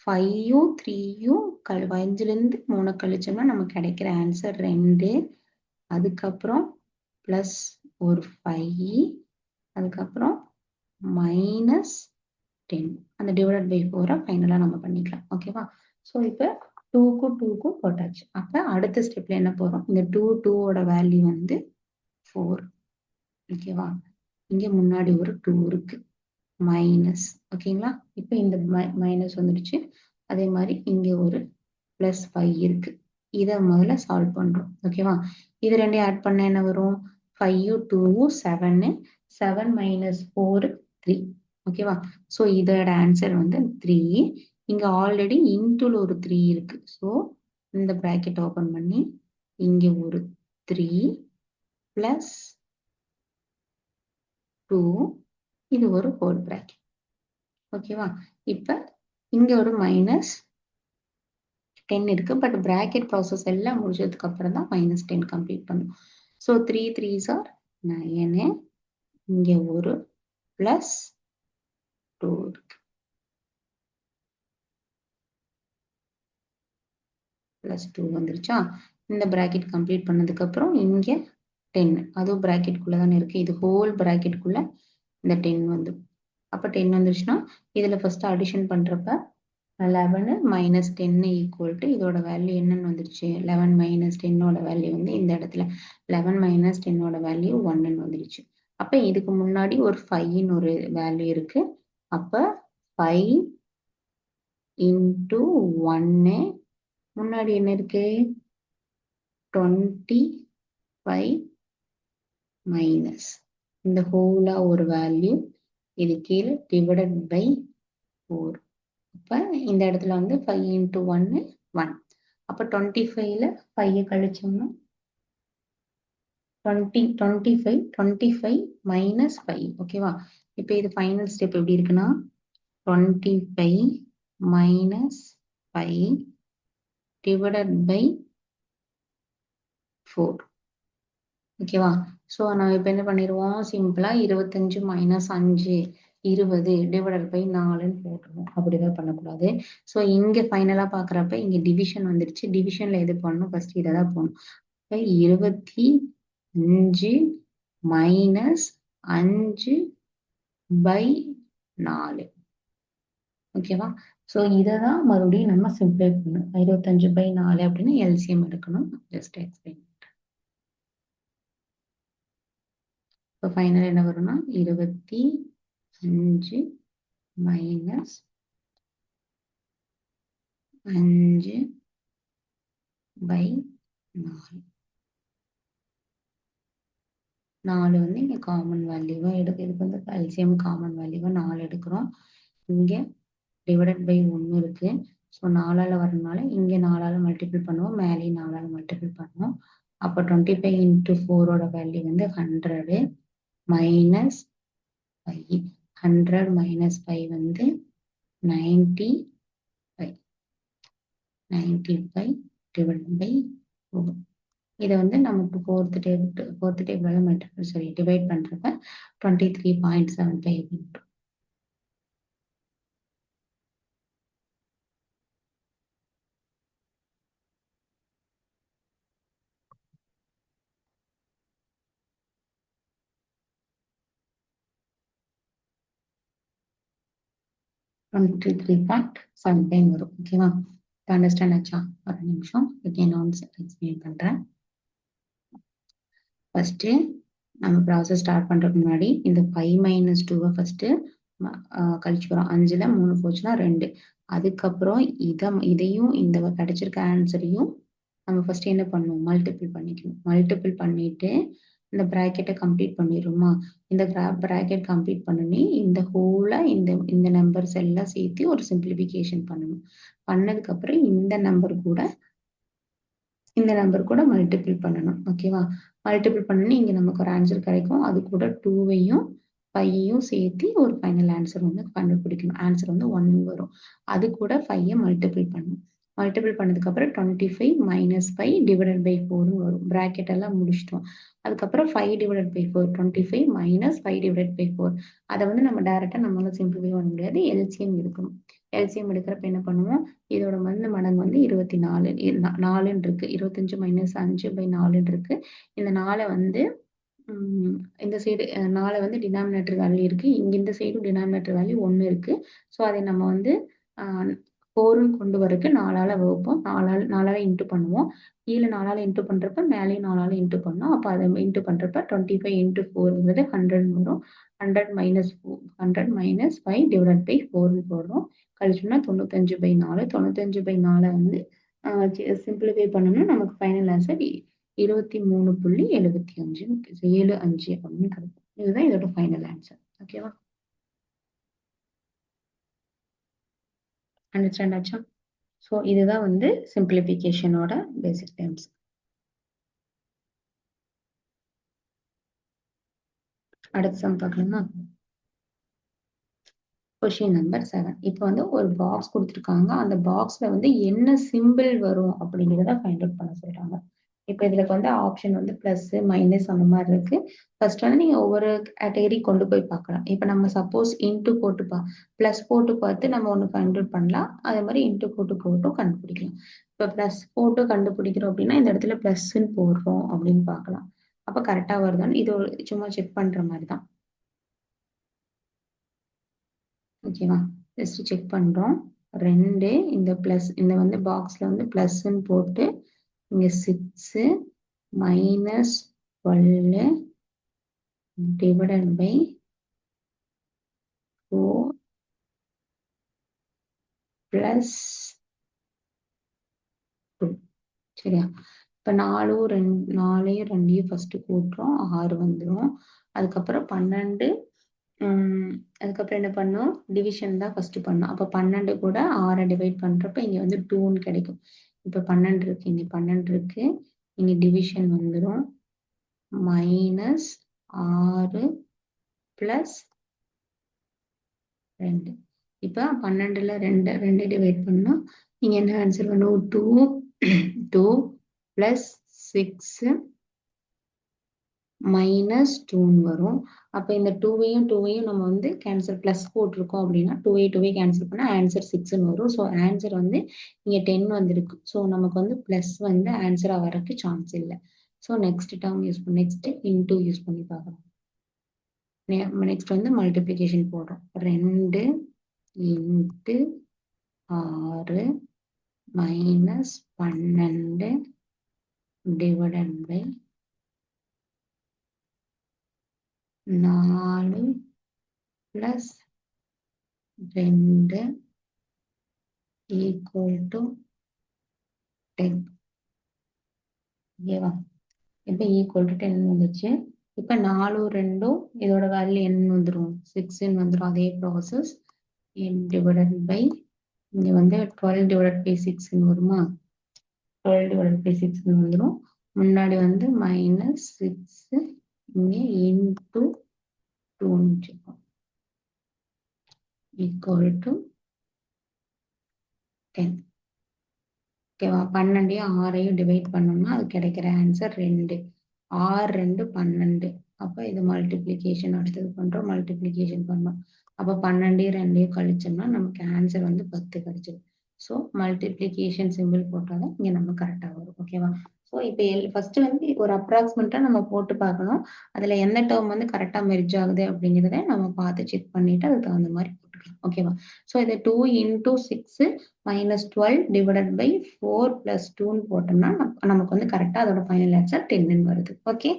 5யும் 3யும் 5லேருந்து 3 கழிச்சோம்னா நமக்கு கிடைக்கிற ஆன்சர் 2. அதுக்கப்புறம் பிளஸ் ஒரு 5, அதுக்கப்புறம் -10 அந்த /4 ஃபைனலா நம்ம பண்ணிக்கலாம். ஓகேவா? ஸோ இப்போ 2க்கும் 2க்கும் போட்டாச்சு. அப்ப அடுத்த ஸ்டெப்ல என்ன போறோம்? இந்த 2ஓட வேல்யூ வந்து 4. ஓகேவா? இங்க முன்னாடி ஒரு 2 இருக்கு, மைனஸ். ஓகேங்களா? இப்போ இந்த மைனஸ் வந்துடுச்சு. அதே மாதிரி இங்க ஒரு +5 இருக்கு. இதை முதல்ல சால்வ் பண்றோம். ஓகேவா? இது ரெண்டையும் ஆட் பண்ண என்ன வரும்? 5யும் 2வும் 7, 7 - 4 3. ஓகேவா? ஸோ இதோட ஆன்சர் வந்து 3. இங்க ஆல்ரெடி இன்டூல ஒரு 3 இருக்கு. ஸோ இந்த பிராக்கெட் ஓபன் பண்ணி இங்க ஒரு 3 + 2, இது ஒரு ஹோல் பிராக்கெட். ஓகேவா? இப்ப இங்க ஒரு -10 இருக்கு. பட் பிராக்கெட் ப்ராசஸ் எல்லாம் முடிஞ்சதுக்கு அப்புறம் தான் -10 கம்ப்ளீட் பண்ணும். So 3 3s are 9. இங்க ஒரு +2 இருக்கு. +2 வந்துருச்சா? இந்த பிராக்கெட் கம்ப்ளீட் பண்ணதுக்கு அப்புறம் இங்க 10, அதுவும் பிராக்கெட்குள்ள தானே இருக்கு. இது ஹோல் பிராக்கெட்குள்ள இந்த 10 வந்து. அப்ப 10 வந்துருச்சுன்னா இதுல ஃபர்ஸ்ட் அடிஷன் பண்றப்ப 11 - 10 = இதோட வேல்யூ என்னன்னு வந்துருச்சு? 11 - 10ஓட வேல்யூ வந்து இந்த இடத்துல 11 - 10ஓட வேல்யூ 1ன்னு வந்துருச்சு. அப்ப இதுக்கு முன்னாடி ஒரு 5ன்னு ஒரு வேல்யூ இருக்கு. அப்ப 5 × 1 முன்னாடி என்ன இருக்கு? 25 மைனஸ் இந்த ஹோலா ஒரு வேல்யூ, இது கீழே /4. அப்ப இந்த இடத்துல வந்து 5 × 1 1. அப்ப 25ல 5 கழிச்சோம்னா 25 - 5. ஓகேவா? இப்ப இது ஃபைனல் ஸ்டெப் எப்படி இருக்குன்னா 25 - 5 /4. ஓகேவா? ஸோ நம்ம இப்ப என்ன பண்ணிடுவோம்? சிம்பிளா 25 - 5 20 /4ன்னு போட்டுருவோம். அப்படிதான் பண்ணக்கூடாது. ஸோ இங்க ஃபைனலா பாக்குறப்ப இங்க டிவிஷன் வந்துருச்சு. டிவிஷன்ல எது பண்ணணும்? ஃபர்ஸ்ட் இதை தான் போடணும். 25 - 5/4. ஓகேவா? ஸோ இதை தான் மறுபடியும் நம்ம சிம்பிளை பண்ணணும். 25/4 அப்படின்னு எல்சிஎம் எடுக்கணும். Just explain. இப்போ ஃபைனல் என்ன வரும்னா 25 - 5 பை 4. 4 வந்து இங்க காமன் வேல்யூவா இதுக்கு வந்து எல்சிஎம் காமன் வேல்யூவா 4 எடுக்கிறோம். இங்க டிவைடட் பை 1 இருக்கு. ஸோ 4ஆல வரனால இங்க 4ஆல மல்டிபிள் பண்ணுவோம். மேலேயும் 4ஆல மல்டிபிள் பண்ணுவோம். அப்போ 25 இன்ட்டு 4ஓட வேல்யூ வந்து 100 மைனஸ் 5. 100 மைனஸ் 5 வந்து 95. 95 டிவைட் பை 4. இதை வந்து நமக்கு ஃபோர்த் டேபிளால மல்டிபிள் டிவைட் பண்றப்ப 23.75 அப்படின்னு. 23.75 வரும். ஓகேவா? அண்டர்ஸ்டாண்ட் ஆச்சா? ஒரு நிமிஷம் again once எக்ஸ்பிளைன் பண்றேன். ஃபர்ஸ்ட் நம்ம ப்ராசஸ் ஸ்டார்ட் பண்றதுக்கு முன்னாடி இந்த 5 மைனஸ் 2 ஃபர்ஸ்ட் கழிச்சுக்கிறோம். 5ல 3 போச்சுன்னா 2. அதுக்கப்புறம் இதையும் இந்த கிடைச்சிருக்க ஆன்சரையும் நம்ம ஃபர்ஸ்ட் என்ன பண்ணணும்? மல்டிபிள் பண்ணிக்கணும். மல்டிபிள் பண்ணிட்டு இந்த பிராக்கெட்டை கம்ப்ளீட் பண்ணிடுமா? இந்த பிராக்கெட் கம்ப்ளீட் பண்ணி இந்த ஹோல இந்த நம்பர்ஸ் எல்லாம் சேர்த்து ஒரு சிம்பிளிஃபிகேஷன் பண்ணணும். பண்ணதுக்கு அப்புறம் இந்த நம்பர் கூட மல்டிபிள் பண்ணணும். ஓகேவா? மல்டிபிள் பண்ணி இங்க நமக்கு ஒரு ஆன்சர் கிடைக்கும். அது கூட 2வையும் 5யும் சேர்த்து ஒரு ஃபைனல் ஆன்சர் வந்து கண்டுபிடிக்கணும். ஆன்சர் வந்து 1 வரும். அது கூட 5 மல்டிபிள் பண்ணணும். மல்டிபிள் பண்ணதுக்கு அப்புறம் 25 மைனஸ் 5 டிவைடட் பை 4 வரும். பிராக்கெட் எல்லாம் முடிச்சிட்டோம். அதுக்கப்புறம் 5 divided by 4 25 minus 5 divided by 4. அதை வந்து நம்ம டைரக்டா நம்மளால சிம்பிளிஃபை பண்ண முடியாது. எல்சிஎம் எடுக்கணும். எல்சிஎம் எடுக்கிறப்ப என்ன பண்ணுவோம்? இதோட மடங்கு வந்து 24 4ன்னு இருக்கு. 25 மைனஸ் 5 பை 4ன்னு இருக்கு. இந்த 4 வந்து இந்த சைடு 4 வந்து டினாமினேட்டர் வேல்யூ இருக்கு. இங்க இந்த சைடும் டினாமினேட்டர் வேல்யூ 1 இருக்கு. ஸோ அதை நம்ம வந்து 4ன்னு கொண்டு வரக்கு 4ஆல வகுப்போம். 4ஆல இன்ட்டு பண்ணுவோம். கீழே 4ஆல இன்ட்டு பண்றப்ப மேலேயும் 4ஆல இன்ட்டு பண்ணோம். அப்போ அதை இன்ட்டு பண்றப்ப 25 இன்ட்டு 4ங்கிறது 100 வரும். 100 மைனஸ் 5 டிவைடட் பை 4ன்னு போடுறோம். கழிச்சோம்னா 95/4. 95/4 வந்து சிம்பிளிஃபை பண்ணோம்னா நமக்கு ஃபைனல் ஆன்சர் 23.75 75 அப்படின்னு கிடைக்கும். இதுதான் இதோட ஃபைனல் ஆன்சர். ஓகேவா? அண்டர்ஸ்டாண்ட் ஆச்சா? ஸோ இதுதான் வந்து சிம்பிளிஃபிகேஷனோட பேசிக் டேர்ம்ஸ். அடுத்த சம் பார்க்கலாமா? Question number 7. இப்போ வந்து ஒரு பாக்ஸ் கொடுத்துருக்காங்க. அந்த பாக்ஸ்ல வந்து என்ன சிம்பிள் வரும் அப்படிங்கிறத ஃபைண்ட் அவுட் பண்ண சொல்றாங்க. இப்போ இதுல வந்து ஆப்ஷன் வந்து பிளஸ் மைனஸ் அந்த மாதிரி இருக்கு. ஃபர்ஸ்ட் வந்து நீங்க ஒவ்வொரு கேட்டகரி கொண்டு போய் பார்க்கலாம். இப்போ நம்ம சப்போஸ் இன்ட்டு போட்டு பிளஸ் போட்டு பார்த்து நம்ம ஒன்று ஃபைண்ட் அவுட் பண்ணலாம். அதே மாதிரி இன்ட்டு போட்டும் கண்டுபிடிக்கலாம். இப்போ பிளஸ் போட்டு கண்டுபிடிக்கிறோம் அப்படின்னா இந்த இடத்துல பிளஸ்ன்னு போடுறோம் அப்படின்னு பார்க்கலாம். அப்போ கரெக்டா வருதான்னு இது சும்மா செக் பண்ற மாதிரி தான். ஓகேவா? ஜஸ்ட் செக் பண்றோம். 2 இந்த பிளஸ் இந்த வந்து பாக்ஸ்ல வந்து பிளஸ்ன்னு போட்டு இங்க 6 மைனஸ் 12 டிவைடட் பை 4 பிளஸ் 2. சரியா? இப்ப 4 2 ஃபர்ஸ்ட் கூட்டுறோம். 6 வந்துடும். அதுக்கப்புறம் 12. அதுக்கப்புறம் என்ன பண்ணோம்? டிவிஷன் தான் ஃபர்ஸ்ட் பண்ணோம். அப்ப 12 கூட 6 டிவைட் பண்றப்ப இங்க வந்து 2ன்னு கிடைக்கும். இப்ப 12 இருக்கு. இங்க 12 இருக்கு. இங்க டிவிஷன் வந்துடும். Minus 6 plus 2. இப்ப 12ல 2 டிவைட் பண்ணா நீங்க என்ன ஆன்சர் பண்ணும்? 2 பிளஸ் 6 மைனஸ் 2 வரும். அப்ப இந்த 2வையும் நம்ம வந்து கேன்சல் பிளஸ் போட்டிருக்கோம் அப்படின்னா 2 கேன்சல் பண்ணா ஆன்சர் 6ன்னு வரும். ஸோ ஆன்சர் வந்து இங்க 10 வந்திருக்கு. ஸோ நமக்கு வந்து பிளஸ் வந்து ஆன்சரா வரக்கு சான்ஸ் இல்லை. So next term next into use பண்ணி பார்க்கலாம். நெக்ஸ்ட் வந்து மல்டிப்ளிகேஷன் போடுறோம். 2 into 6 minus 12 divided by 4 plus 2 equal to 10. ஓகேவா? இப்போ ஈக்குவல் டு 10 வந்துச்சு. இப்போ 4 2 இதோட வேல்யூ என்ன வந்துடும்? 6 வந்துடும். அதே ப்ராசஸ் டிவைடட் பை இங்க வந்து 12 டிவைடட் பை 6 வருமா? 12 டிவைடட் பை 6 வந்துடும். முன்னாடி வந்து -6 இங்கே இன்டூ 2 ஈக்குவல் டு 10. ஓகேவா? 12 6 டிவைட் பண்ணோம்னா அது கிடைக்கிற ஆன்சர் 2. 6 2 12. அப்போ இது மல்டிப்ளிகேஷன் அடுத்தது பண்றோம், மல்டிப்ளிகேஷன் பண்ணோம். அப்போ 12 2 கழிச்சோம்னா நமக்கு ஆன்சர் வந்து 10 கிடைச்சிடும். ஸோ மல்டிப்ளிகேஷன் சிம்பிள் போட்டாலும் இங்க நம்ம கரெக்டா வரும். ஓகேவா? ஸோ இப்போ ஃபர்ஸ்ட் வந்து ஒரு அப்ராக்சிமேட்டா நம்ம போட்டு பார்க்கணும். அதுல எந்த டேர்ம் வந்து கரெக்டா மெர்ஜ் ஆகுது அப்படிங்கிறத நம்ம பார்த்து செக் பண்ணிட்டு அதுக்கு தகுந்த மாதிரி போட்டுக்கலாம். ஓகேவா? ஸோ இதை 2 into 6 minus 12 divided by 4 plus 2 போட்டோம்னா நமக்கு வந்து கரெக்டா அதோட ஃபைனல் ஆன்சர் 10 வருது. ஓகே,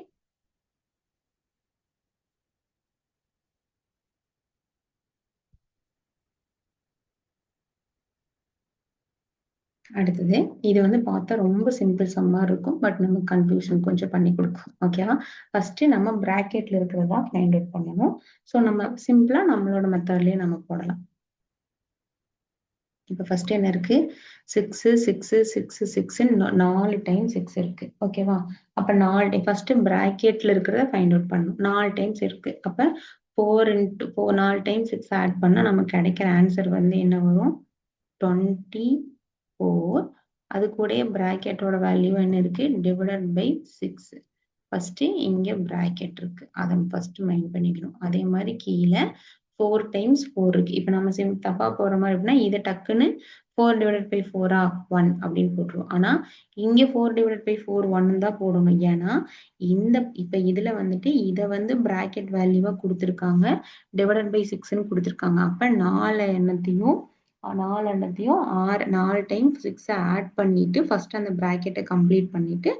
அடுத்தது இது வந்து பார்த்தா ரொம்ப சிம்பிள் சம்மா இருக்கும். பட் நமக்கு கன்ஃபியூஷன் கொஞ்சம் பண்ணி கொடுக்கும். ஓகேவா? ஃபர்ஸ்ட் நம்ம பிராக்கெட்ல இருக்கிறதா ஃபைண்ட் அவுட் பண்ணணும். ஸோ நம்ம சிம்பிளா நம்மளோட மெத்தட்லயே நம்ம போடலாம். இப்போ ஃபர்ஸ்ட் என்ன இருக்கு? 6 6 6 6 4 டைம் 6 இருக்கு. ஓகேவா? அப்ப 4 ஃபர்ஸ்ட் பிராக்கெட்ல இருக்கிறத ஃபைண்ட் அவுட் பண்ணணும். 4 டைம்ஸ் இருக்கு. அப்ப 4 into 4 4 டைம்ஸ் 6 ஆட் பண்ணா நமக்கு கிடைக்கிற ஆன்சர் வந்து என்ன வரும்? 24. அது கூடயே பிராக்கெட்டோட வேல்யூ என்ன இருக்கு? Divided by 6. ஃபர்ஸ்ட் இங்க பிராக்கெட் இருக்கு. அதை ஃபர்ஸ்ட் மைண்ட் பண்ணிக்கணும். அதே மாதிரி கீழே 4 டைம்ஸ் 4 இருக்கு. இப்போ நம்ம தப்பா போற மாதிரி அப்படின்னா இதை டக்குன்னு 4 டிவைடட் பை 4 1 அப்படின்னு போட்டுருவோம். ஆனா இங்க 4 டிவைடட் பை 4 1 தான் போடணும். ஏன்னா இப்ப இதுல வந்துட்டு இதை வந்து பிராக்கெட் வேல்யூவா கொடுத்துருக்காங்க, டிவைடட் பை 6ன்னு கொடுத்துருக்காங்க. அப்ப 4 எண்ணத்தையும் 4 டைம்ஸ் 6 ஆட் பண்ணிட்டு ஃபர்ஸ்ட் அந்த பிராக்கெட்டை கம்ப்ளீட் பண்ணிட்டு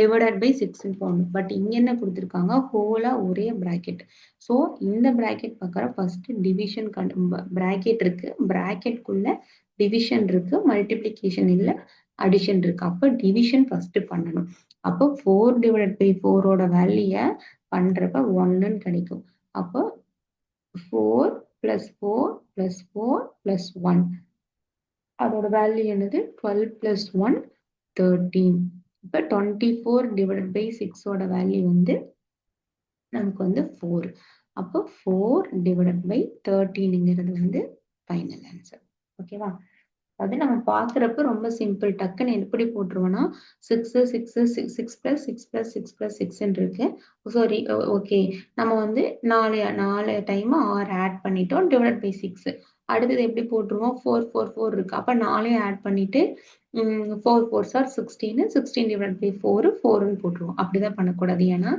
டிவைடட் பை 6 போடணும். பட் இங்க என்ன கொடுத்துருக்காங்க? ஹோலா ஒரே பிராக்கெட். ஸோ இந்த பிராக்கெட் பார்க்குற ஃபர்ஸ்ட் டிவிஷன் பிராக்கெட் இருக்கு, பிராக்கெட்குள்ள டிவிஷன் இருக்கு, மல்டிப்ளிகேஷன் இல்ல அடிஷன் இருக்கு. அப்போ டிவிஷன் ஃபர்ஸ்ட் பண்ணணும். அப்போ 4 டிவைடட் பை 4ஓட வேல்யூ பண்றப்ப 1ன்னு கிடைக்கும். அப்போ 4 plus 4 plus 4 plus 1 அதோட வேல்யூ என்னது? 12 plus 1 13. இப்போ 24 divided by 6ஓட வேல்யூ வந்து நமக்கு வந்து 4. அப்போ 4 divided by 13ங்கிறது வந்து ஃபைனல் ஆன்சர். ஓகேவா? அது நம்ம பாக்குறப்ப ரொம்ப சிம்பிள். டக்குன்னு எப்படி போட்டுருவோம்னா 6 6 6 plus 6 plus 6 plus 6 இருக்கு. சாரி, ஓகே, நம்ம வந்து 4 டைம் 6 ஆட் பண்ணிட்டோம் டிவைட் பை 6. அடுத்தது எப்படி போட்டுருவோம்? 4 4 4 இருக்கு. அப்ப 4 ஆட் பண்ணிட்டு 4 4s are 16 16 டிவைட் பை 4 4ன்னு போட்டுருவோம். அப்படிதான் பண்ணக்கூடாது. ஏன்னா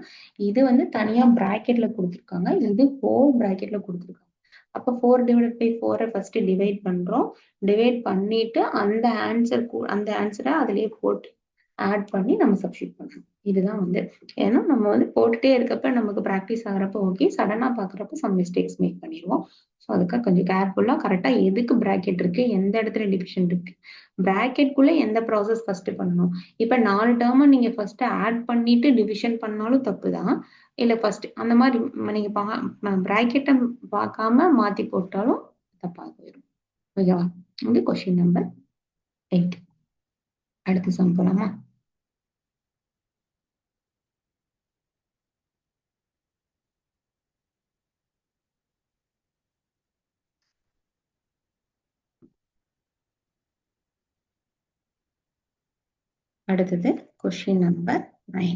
இது வந்து தனியா பிராக்கெட்ல கொடுத்துருக்காங்க, இது ஹோல் பிராக்கெட்ல கொடுத்துருக்காங்க. அப்ப 4 டிவைட் பை 4 ஃபர்ஸ்ட் டிவைட் பண்றோம். டிவைட் பண்ணிட்டு அந்த ஆன்சரை அதுலயே போட்டு ஆட் பண்ணி நம்ம சப்ஸ்டிட் பண்ணணும். இதுதான் வந்து, ஏன்னா நம்ம வந்து போட்டுட்டே இருக்கப்ப நமக்கு ப்ராக்டிஸ் ஆகிறப்ப ஓகே, சடனா பாக்குறப்ப சம் மிஸ்டேக்ஸ் மேக் பண்ணிடுவோம். ஸோ அதுக்காக கொஞ்சம் கேர்ஃபுல்லா கரெக்டா எதுக்கு பிராக்கெட் இருக்கு, எந்த இடத்துல டிவிஷன் இருக்கு, பிராக்கெட்குள்ள எந்த ப்ராசஸ் ஃபர்ஸ்ட் பண்ணணும். இப்ப 4 டேர்ம் நீங்க ஃபர்ஸ்ட் ஆட் பண்ணிட்டு டிவிஷன் பண்ணாலும் தப்பு தான். இல்ல ஃபர்ஸ்ட் அந்த மாதிரி நீங்க பிராக்கெட்டை பார்க்காம மாத்தி போட்டாலும் தப்பா போயிடும். ஓகேவா? இது கொஸ்டின் நம்பர் 8. அடுத்து சம் போலாமா? அடுத்தது கொஸ்டின் நம்பர் 9.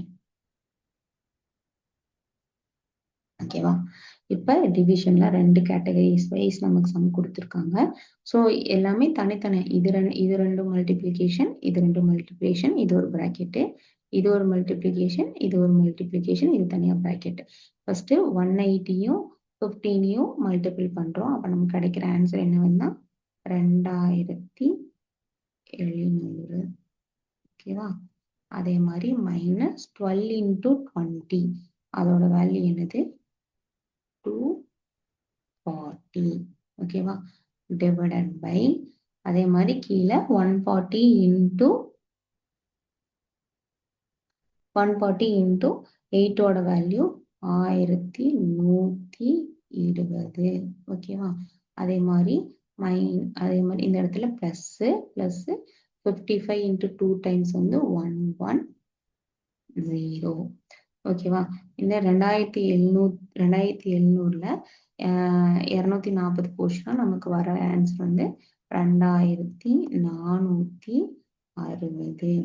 ஓகேவா? இப்ப டிவிஷன்ல 2 கேட்டகரிஸ் வைஸ் நமக்கு சம் கொடுத்துருக்காங்க. ஸோ எல்லாமே தனித்தனி, இது ரெண்டு மல்டிப்ளிகேஷன், இது 2 மல்டிப்ளிகேஷன், இது ஒரு பிராக்கெட்டு, இது ஒரு மல்டிப்ளிகேஷன், இது ஒரு மல்டிப்ளிகேஷன், இது தனியா பிராக்கெட். ஃபர்ஸ்ட் 180யும் 15யும் மல்டிபிள் பண்றோம். அப்ப நமக்கு கிடைக்கிற ஆன்சர் என்னன்னா 2700. ஓகேவா? அதே மாதிரி -12 into 20 அதோட வேல்யூ என்னது? 240. ஓகேவா? டிவைடட் பை அதே மாதிரி கீழே 140 into 140 into 8ஓட வேல்யூ 1120. ஓகேவா? அதே மாதிரி இந்த இடத்துல பிளஸ் 55 into 2 டைம்ஸ் வந்து 110. ஓகேவா? இந்த 2700ல 240 போச்சுன்னா நமக்கு வர ஆன்சர் வந்து 2460.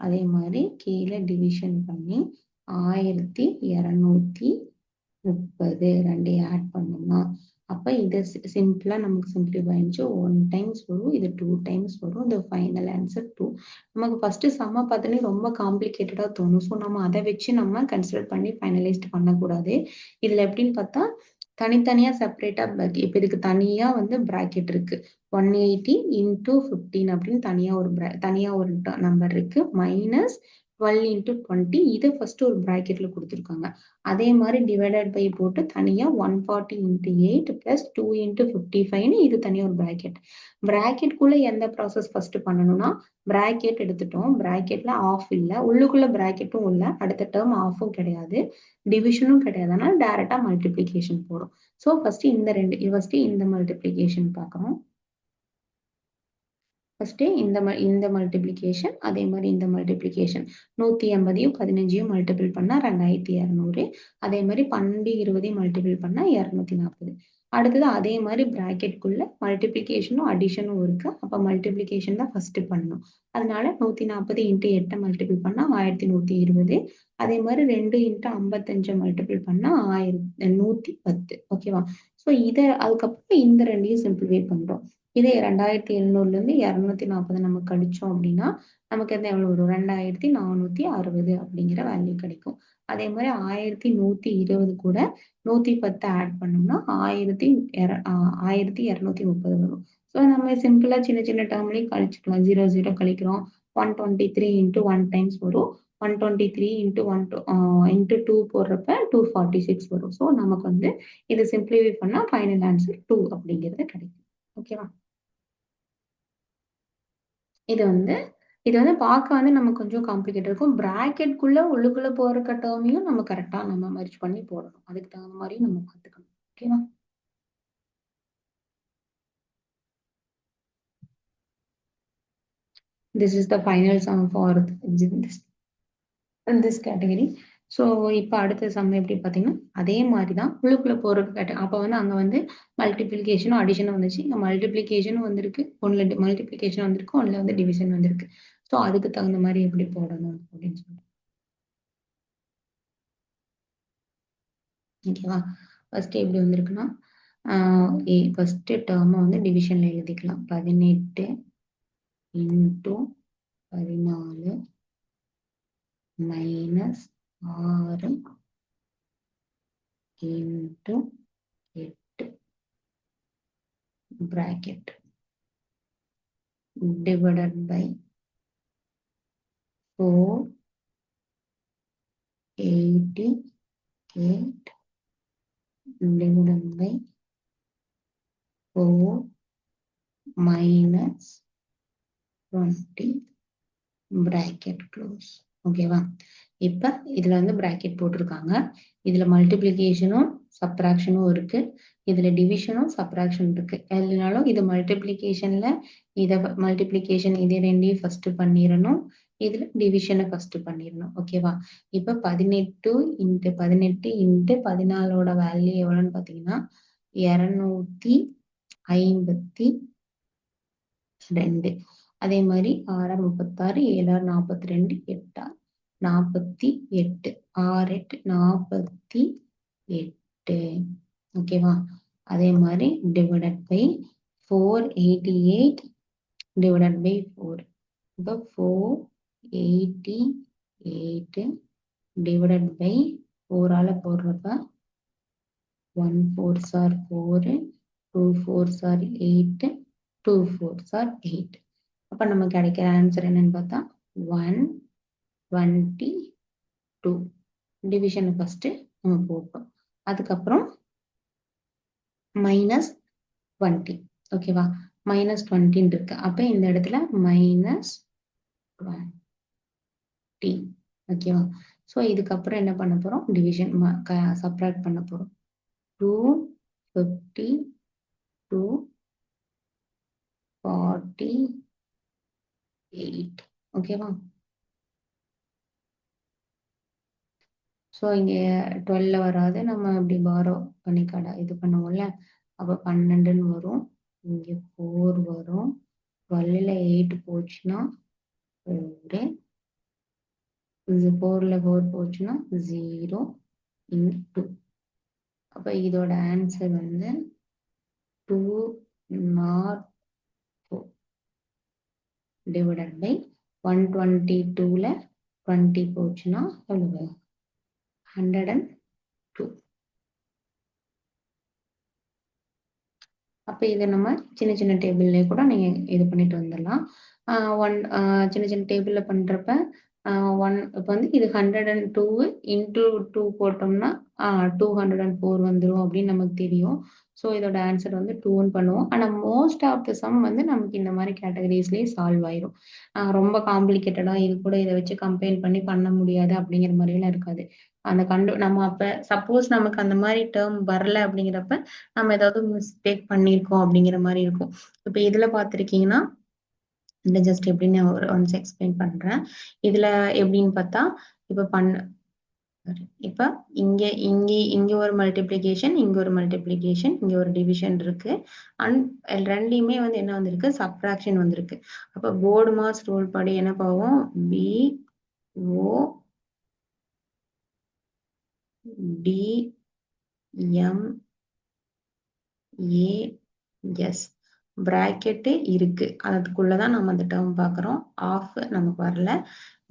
அதே மாதிரி கீழே டிவிஷன் பண்ணி 1230 ரெண்டையும் ஆட் பண்ணோம்னா அப்ப இது சிம்பிளா நமக்கு சிம்பிளிஃபை ஆயிடுச்சு. 1 டைம்ஸ் வரும், இது 2 டைம்ஸ் வரும். இந்த ஃபைனல் ஆன்சர் 2. நமக்கு ஃபர்ஸ்ட் சம்ம பார்த்தோன்னே ரொம்ப காம்ப்ளிகேட்டடா தோணும். ஸோ நம்ம அதை வச்சு நம்ம கன்சிடர் பண்ணி ஃபைனலைஸ்ட் பண்ணக்கூடாது. இதுல எப்படின்னு பார்த்தா தனித்தனியா செப்பரேட்டா இப்ப இதுக்கு தனியா வந்து பிராக்கெட் இருக்கு. 180 into 15 அப்படின்னு தனியா ஒரு நம்பர் இருக்கு. மைனஸ் 12 into 20 இதை ஃபர்ஸ்ட் ஒரு பிராக்கெட்ல கொடுத்துருக்காங்க. அதே மாதிரி டிவைடட் பை போட்டு தனியா 140 into 8 plus 2 into 55 இது தனியா ஒரு பிராக்கெட்குள்ள எந்த ப்ராசஸ் ஃபர்ஸ்ட் பண்ணணும்னா பிராக்கெட் எடுத்துட்டோம். பிராக்கெட்ல ஆஃப் இல்ல, உள்ளுக்குள்ள பிராக்கெட்டும் இல்ல, அடுத்த டேர்ம் ஆஃபும் கிடையாது, டிவிஷனும் கிடையாது, அதனால டைரக்டா மல்டிப்ளிகேஷன் போடும். ஸோ ஃபர்ஸ்ட் இந்த மல்டிப்ளிகேஷன் பார்க்கணும். ஃபர்ஸ்ட் இந்த மல்டிப்ளிகேஷன், அதே மாதிரி இந்த மல்டிப்ளிகேஷன் 180யும் 15யும் மல்டிபிள் பண்ணா 2200. அதே மாதிரி 12 20 மல்டிபிள் பண்ணா 240. அடுத்தது அதே மாதிரி பிராக்கெட்குள்ள மல்டிப்ளிகேஷனும் அடிஷனும் இருக்கு. அப்ப மல்டிப்ளிகேஷன் தான் ஃபர்ஸ்ட் பண்ணணும். அதனால 140 into 8 மல்டிபிள் பண்ணா 1120. அதே மாதிரி 2 into 55 மல்டிபிள் பண்ணா 1110. ஓகேவா? ஸோ அதுக்கப்புறம் இந்த ரெண்டையும் சிம்பிளிஃபை பண்றோம். இதே 2700ல இருந்து 240 நம்ம கழிச்சோம் அப்படின்னா நமக்கு எந்த எவ்வளவு வரும்? 2460 அப்படிங்கிற வேல்யூ கிடைக்கும். அதே மாதிரி 1120 கூட 110 ஆட் பண்ணோம்னா 1230 வரும். ஸோ நம்ம சிம்பிளா சின்ன சின்ன டேர்ம்லயும் கழிச்சுக்கலாம். 0 0 கழிக்கிறோம். 123 into 1 டைம்ஸ் வரும். 123 into 2 போடுறப்ப 246 வரும். ஸோ நமக்கு வந்து இது சிம்பிளிஃபை பண்ணா ஃபைனல் ஆன்சர் 2 அப்படிங்கிறது கிடைக்கும். ஓகேவா? இது வந்து பார்க்க வந்து நமக்கு கொஞ்சம் காம்ப்ளிகேட் இருக்கும். பிராக்கெட்குள்ள உள்ளுக்குள்ள போற டேர்மையும் நம்ம கரெக்டா நம்ம மர்ஜ் பண்ணி போடணும். அதுக்கு தகுந்த மாதிரி நம்ம பார்த்துக்கணும். ஓகேவா? This is the final sum for this category. So இப்போ அடுத்த சம் எப்படி பார்த்தீங்கன்னா அதே மாதிரி தான் உள்ளுக்குள்ள போறது. அப்போ வந்து அங்கே வந்து மல்டிப்ளிகேஷனும் அடிஷனும் வந்துச்சு. இங்கே மல்டிப்ளிகேஷனும் வந்திருக்கு, ஒன்றில் மல்டிப்ளிகேஷன் வந்திருக்கு, ஒன்றில் வந்து டிவிஷன் வந்திருக்கு. ஸோ அதுக்கு தகுந்த மாதிரி எப்படி போடணும் அப்படின்னு சொல்லிட்டு. ஓகேவா? ஃபர்ஸ்ட் எப்படி வந்திருக்குன்னா ஃபர்ஸ்ட் டேர்மை வந்து டிவிஷன்ல எழுதிக்கலாம். 18 into 14 minus 6 into 8 bracket divided by 488 divided by 4 minus 20 bracket close. ஓகேவா? இப்ப இதுல வந்து பிராக்கெட் போட்டிருக்காங்க. இதுல மல்டிப்ளிகேஷனும் சப்ராக்ஷனும் இருக்கு, இதுல டிவிஷனும் சப்ராக்ஷன் இருக்கு. இல்லைனாலும் இது மல்டிப்ளிகேஷன்ல மல்டிப்ளிகேஷன் இது ரெண்டையும் ஃபர்ஸ்ட் பண்ணிடணும், இதுல டிவிஷனை ஃபர்ஸ்ட் பண்ணிடணும். ஓகேவா? இப்ப 18 into 14ஓட வேல்யூ எவ்வளவுன்னு பாத்தீங்கன்னா 252. அதே மாதிரி 6 36 7 42 8 48 6 8 48. ஓகேவா? அதே மாதிரி டிவைடட் பை 488 டிவைடட் பை 4. இப்போ 488 டிவைடட் பை 4ஆல போடுறப்ப 1 4s are 4, 2 4s are 8, 2 4s are 8. அப்ப நமக்கு கிடைக்கிற ஆன்சர் என்னன்னு பார்த்தா 122. டிவிஷன் ஃபர்ஸ்ட் நம்ம போட்டோம், அதுக்கப்புறம் மைனஸ் 20. ஓகேவா? மைனஸ் 20 இருக்கு. அப்ப இந்த இடத்துல மைனஸ் 20. ஓகேவா? ஸோ இதுக்கப்புறம் என்ன பண்ண போறோம்? டிவிஷன் சப்ராக்ட் பண்ண போறோம். 250 to 48. ஓகேவா? ஸோ இங்க 12 வராது. நம்ம இப்படி பாரோ பண்ணி இது பண்ணுவோம்ல. அப்ப 12ன்னு வரும். இங்க 4 வரும். 12ல 8 போச்சுன்னா 4. இது 4ல 4 போச்சுன்னா 0 இன்டு. அப்ப இதோட ஆன்சர் வந்து 204 டிவைடட் பை 122ல 20 போச்சுன்னா எவ்வளவு? 102. அப்ப இதை நம்ம சின்ன சின்ன டேபிள்லயே கூட நீங்க இது பண்ணிட்டு வந்துடலாம். சின்ன சின்ன டேபிள்ல பண்றப்ப இப்போ வந்து இது 102 இன்டூ 2 போட்டோம்னா 204 வந்துரும் அப்படின்னு நமக்கு தெரியும். ஸோ இதோட ஆன்சர் வந்து 2ன்னு பண்ணுவோம். ஆனா மோஸ்ட் ஆஃப் த சம் வந்து நமக்கு இந்த மாதிரி கேட்டகரிஸ்லயே சால்வ் ஆயிரும். ரொம்ப காம்ப்ளிகேட்டடா இது கூட இதை வச்சு கம்பைன் பண்ணி பண்ண முடியாது அப்படிங்கிற மாதிரி எல்லாம் இருக்காது. நம்ம அப்ப சப்போஸ் நமக்கு அந்த மாதிரி டேர்ம் வரல அப்படிங்கிறப்ப நம்ம ஏதாவது மிஸ்டேக் பண்ணியிருக்கோம் அப்படிங்கிற மாதிரி இருக்கும். இப்ப இதுல பார்த்திருக்கீங்கன்னா இந்த ஜஸ்ட் எப்படின்னு ஒரு ஒன்ஸ் எக்ஸ்பிளைன் பண்றேன். இதுல எப்படின்னு பார்த்தா இப்ப இங்க இங்க இங்க ஒரு மல்டிப்ளிகேஷன், இங்க ஒரு மல்டிப்ளிகேஷன், இங்க ஒரு டிவிஷன் இருக்கு. ரெண்டுலயுமே வந்து என்ன வந்திருக்கு? சப்ட்ராக்ஷன் வந்திருக்கு. அப்ப போர்டு மாஸ் ரூல் படி என்ன போகும்? BO DMAS பிராக்கெட் இருக்கு. அதுக்குள்ளதான் நம்ம அந்த டேர்ம் பாக்குறோம். ஆஃப் நமக்கு வரல.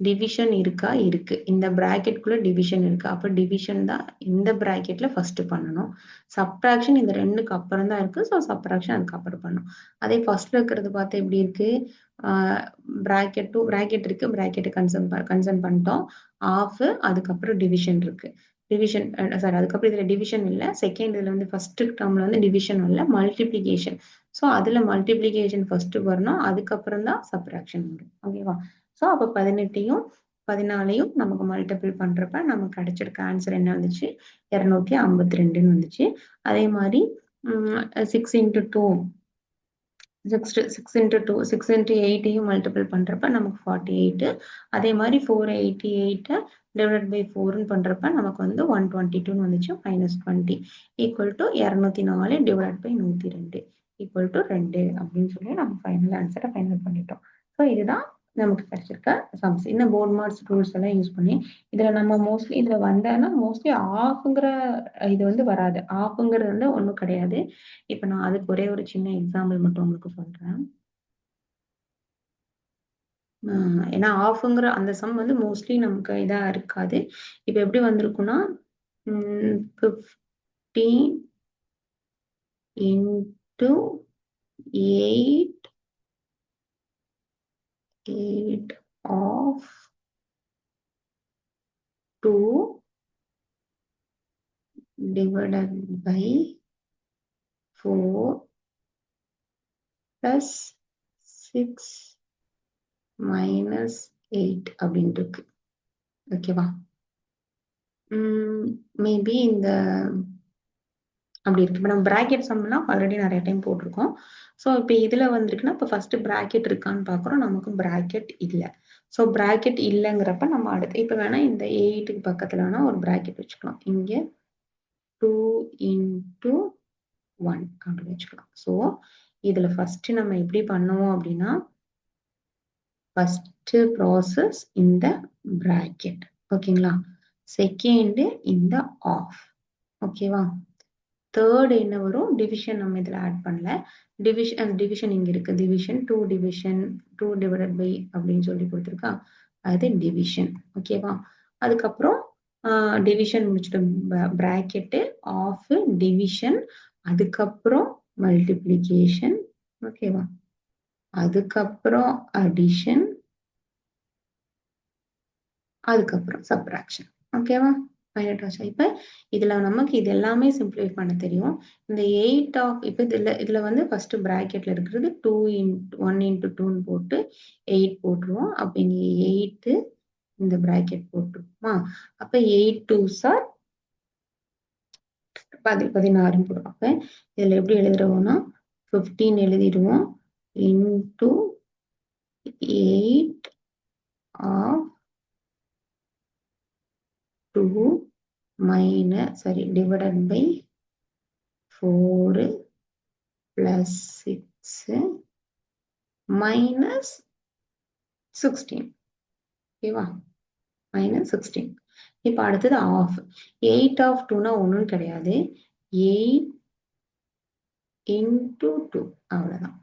டிவிஷன் இருக்கா? இருக்கு. இந்த பிராக்கெட்குள்ள டிவிஷன் இருக்கு. அப்ப டிவிஷன் தான் இந்த பிராக்கெட்ல ஃபர்ஸ்ட் பண்ணணும். சப்ட்ராக்ஷன் இந்த ரெண்டுக்கு அப்புறம் தான் இருக்கு. ஸோ சப்ட்ராக்ஷன் அதுக்கு அப்புறம் பண்ணணும். அதே ஃபர்ஸ்ட்ல இருக்கிறது பார்த்தா எப்படி இருக்கு? பிராக்கெட் இருக்கு. பிராக்கெட் கன்சர்ன் பண்ணிட்டோம். ஆஃப் அதுக்கப்புறம் டிவிஷன் இருக்கு. டிவிஷன் சாரி அதுக்கப்புறம் இதுல டிவிஷன் இல்ல. செகண்ட் இதுல வந்து ஃபர்ஸ்ட் டேர்ம்ல வந்து டிவிஷன் இல்ல, மல்டிப்ளிகேஷன். ஸோ அதுல மல்டிப்ளிகேஷன் ஃபர்ஸ்ட் வரணும். அதுக்கப்புறம் தான் சப்ட்ராக்ஷன் வரும். ஓகேவா? ஸோ அப்ப 18யும் 14யும் நமக்கு மல்டிபிள் பண்றப்ப நமக்கு கிடைச்சிருக்க ஆன்சர் என்ன வந்துச்சு? 252ன்னு வந்துச்சு. அதே மாதிரி 6 into 2 6 into 8யும் மல்டிபிள் பண்றப்ப நமக்கு 48. அதே மாதிரி 488 டிவைட் பை 4ன்னு பண்றப்ப நமக்கு வந்து 122ன்னு வந்துச்சு. -20 equal to 204 divide by 102 equal to 2 அப்படின்னு சொல்லி நம்ம ஃபைனல் ஆன்சரை ஃபைனல் பண்ணிட்டோம். ஸோ இதுதான் நமக்கு கிடைச்சிருக்க சம்ஸ். இன்னும் போர்ட் மார்க்ஸ் ரூல்ஸ் எல்லாம் யூஸ் பண்ணி இதுல நம்ம மோஸ்ட்லி இதுல வந்தானா மோஸ்ட்லி ஆஃப்ங்கிற இது வந்து வராது. ஆஃப்ங்கிறது வந்து ஒண்ணும் கிடையாது. இப்ப நான் அதுக்கு ஒரே ஒரு சின்ன எக்ஸாம்பிள் மட்டும் உங்களுக்கு சொல்றேன். ஏன்னா ஆஃப்ங்கிற அந்த சம் வந்து மோஸ்ட்லி நமக்கு இதா இருக்காது. இப்ப எப்படி வந்திருக்கும்னா 15 into 8 of 2 divided by 4 plus 6 minus 8 அப்படின்ட்டு இருக்கு. ஓகேவா? மேபி இந்த அப்படி இருக்கு. இப்ப நம்ம பிராக்கெட் சம்னா ஆல்ரெடி நிறைய டைம் போட்டிருக்கோம். ஸோ இப்ப இதுல வந்திருக்குன்னா இப்ப ஃபர்ஸ்ட் பிராக்கெட் இருக்கான்னு பாக்குறோம். நமக்கு பிராக்கெட் இல்ல. ஸோ பிராக்கெட் இல்லைங்கிறப்ப நம்ம அடுத்து இப்ப வேணா இந்த 8க்கு பக்கத்துல வேணா ஒரு பிராக்கெட் வச்சுக்கலாம். இங்க 2 into 1 அப்படின்னு வச்சுக்கலாம். ஸோ இதுல ஃபர்ஸ்ட் நம்ம எப்படி பண்ணுவோம் அப்படின்னா ஃபர்ஸ்ட் ப்ராசஸ் இந்த பிராக்கெட். ஓகேங்களா? செகண்ட் இந்த ஆஃப். ஓகேவா? தேர்ட் என்ன வரும்? டிவிஷன் நம்ம இதுல ஆட் பண்ணல. டிவிஷன் இங்க இருக்கு. டிவிஷன் 2 டிவிஷன் 2 டிவைடட் பை அப்படின்னு சொல்லி கொடுத்துருக்கா. அது டிவிஷன். ஓகேவா? அதுக்கப்புறம் டிவிஷன் முடிச்சுட்டு பிராக்கெட் ஆஃப் டிவிஷன் அதுக்கப்புறம் மல்டிப்ளிகேஷன். ஓகேவா? அதுக்கப்புறம் அடிஷன் அதுக்கப்புறம் சப்ட்ராக்ஷன். ஓகேவா? இப்ப இதுல நமக்கு இது எல்லாமே சிம்பிளிஃபை பண்ண தெரியும். இந்த 8 ஆஃப் இப்ப இதுல வந்து ஃபர்ஸ்ட் பிராக்கெட்ல இருக்கிறது 1 into 2ன்னு போட்டு 8 போட்டுருவோம். அப்ப இங்க 8 இந்த பிராக்கெட் போட்டு அப்ப 8 2s are 16 போடும். அப்ப இதுல எப்படி எழுதுறோம்னா 15 எழுதிடுவோம் into 8 of 2 minus divided by 4 plus 6 minus 16. ஓகேவா? minus 16. இப்போ அடுத்தது ஆஃப் 8 of 2னா ஒன்றும் கிடையாது 8 into 2 அவ்வளவுதான்.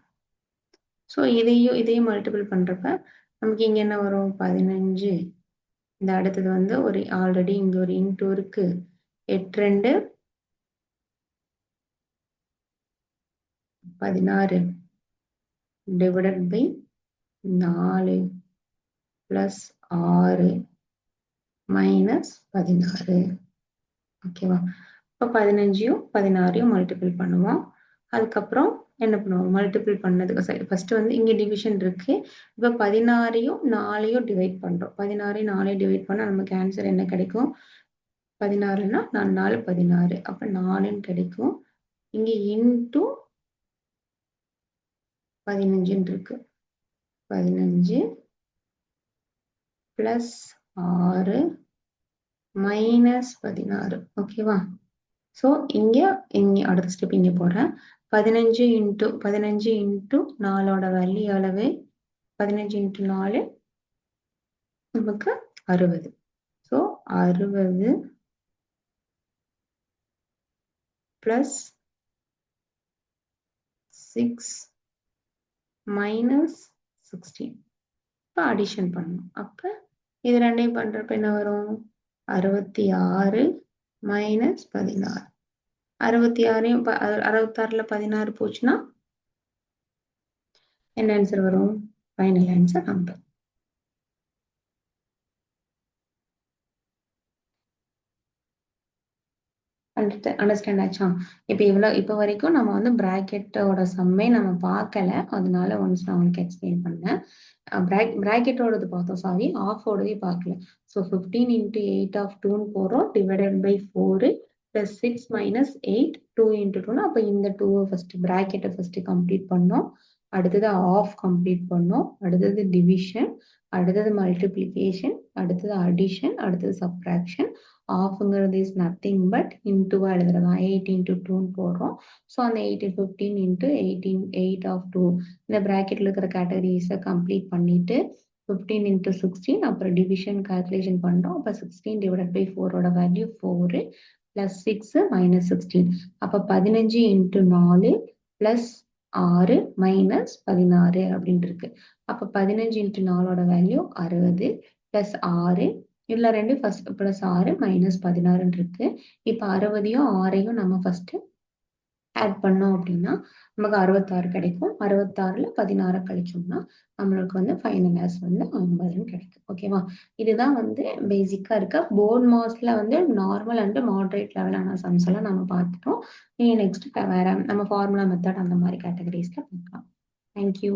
ஸோ இதையும் மல்டிபிள் பண்றப்ப நமக்கு இங்க என்ன வரும் 15. இந்த அடுத்தது வந்து ஒரு ஆல்ரெடி இங்க ஒரு இன்டூ இருக்கு 8 2 16 டிவைடட் பை 4 பிளஸ் 6 மைனஸ் 16. ஓகேவா? இப்போ 15யும் 16யும் மல்டிபிள் பண்ணுவோம். அதுக்கப்புறம் என்ன பண்ணுவோம்? மல்டிபிள் பண்ணதுக்கு ஃபர்ஸ்ட் வந்து இங்க டிவிஷன் இருக்கு. இப்போ 16யும் 4யும் டிவைட் பண்றோம். 16யும் 4யும் டிவைட் பண்ணா நமக்கு ஆன்சர் என்ன கிடைக்கும்? 16னா 4 16 அப்ப 4ன்னு கிடைக்கும். இங்க இன்டூ 15 இருக்கு 15 பிளஸ் 6 மைனஸ் 16. ஓகேவா? ஸோ இங்க அடுத்த ஸ்டெப் இங்க போடுறேன் 15 இன்டூ 4ஓட வேல்யூ எவ்வளவு 15 இன்டூ 4 நமக்கு 60. So 60 plus 6 minus 16. இப்போ அடிஷன் பண்ணணும். அப்ப இது ரெண்டையும் பண்றப்ப என்ன வரும் 66 மைனஸ் 16. 66யும் 66ல 16 போச்சுன்னா என்ன ஆன்சர் வரும்? Final answer 50. அண்டர்ஸ்டாண்ட் ஆச்சா? இப்போ வரைக்கும் நம்ம வந்து பிராக்கெட்டோட சம்மே நம்ம பார்க்கல. அதனால ஒன்ஸ் நான் உங்களுக்கு எக்ஸ்பிளைன் பண்ணேன். பிராக்கெட்டோடது பார்த்தோம், சாரி ஆஃபோடதே பார்க்கல. ஸோ 15 இன்டூ 8 ஆஃப் 2ன்னு போறோம் divided by 4 plus 6 minus 8 2 into 2னா அப்போ இந்த 2 ஃபர்ஸ்ட் பிராக்கெட்டை ஃபர்ஸ்ட் கம்ப்ளீட் பண்ணோம். அடுத்தது ஆஃப் கம்ப்ளீட் பண்ணோம். அடுத்தது டிவிஷன், அடுத்தது மல்டிப்ளிகேஷன், அடுத்தது அடிஷன், அடுத்தது சப்ட்ராக்ஷன். ஆஃப்ங்கிறது இஸ் நத்திங் பட் இன்டூவா எழுதுறதான் 8 இன்டூ 2ன்னு போடுறோம். ஸோ அந்த 8 15 இன்டூ 8 ஆஃப் 2 இந்த பிராக்கெட்ல இருக்கிற கேட்டகரிஸை கம்ப்ளீட் பண்ணிட்டு 15 இன்டூ 16 அப்புறம் டிவிஷன் கால்குலேஷன் பண்றோம். அப்போ 16 டிவைடட் பை 4ஓட வேல்யூ 4 பிளஸ் 6 மைனஸ் 16. அப்போ 15 இன்டூ 4 பிளஸ் 6 மைனஸ் 16 அப்படின்னு இருக்கு. அப்போ 15 இன்டூ 4ஓட வேல்யூ 60 பிளஸ் 6 இதுல 2 ஃபர்ஸ்ட் பிளஸ் 6 மைனஸ் 16 இருக்கு. இப்போ 60யும் 6ஐயும் நம்ம ஃபர்ஸ்ட் ஆட் பண்ணோம் அப்படின்னா நமக்கு 66 கிடைக்கும். 66ல 16 கழிச்சோம்னா நம்மளுக்கு வந்து ஃபைனல் ஆன்சர் வந்து 50 கிடைக்கும். ஓகேவா? இதுதான் வந்து பேசிக்கா இருக்க போர்ட் மாஸ்ல வந்து நார்மல் அண்ட் மாடரேட் லெவலான சம்ஸ் எல்லாம் நம்ம பார்த்துட்டோம். நெக்ஸ்ட் வேற நம்ம ஃபார்முலா மெத்தட் அந்த மாதிரி கேட்டகரிஸ்ல பார்க்கலாம். தேங்க்யூ.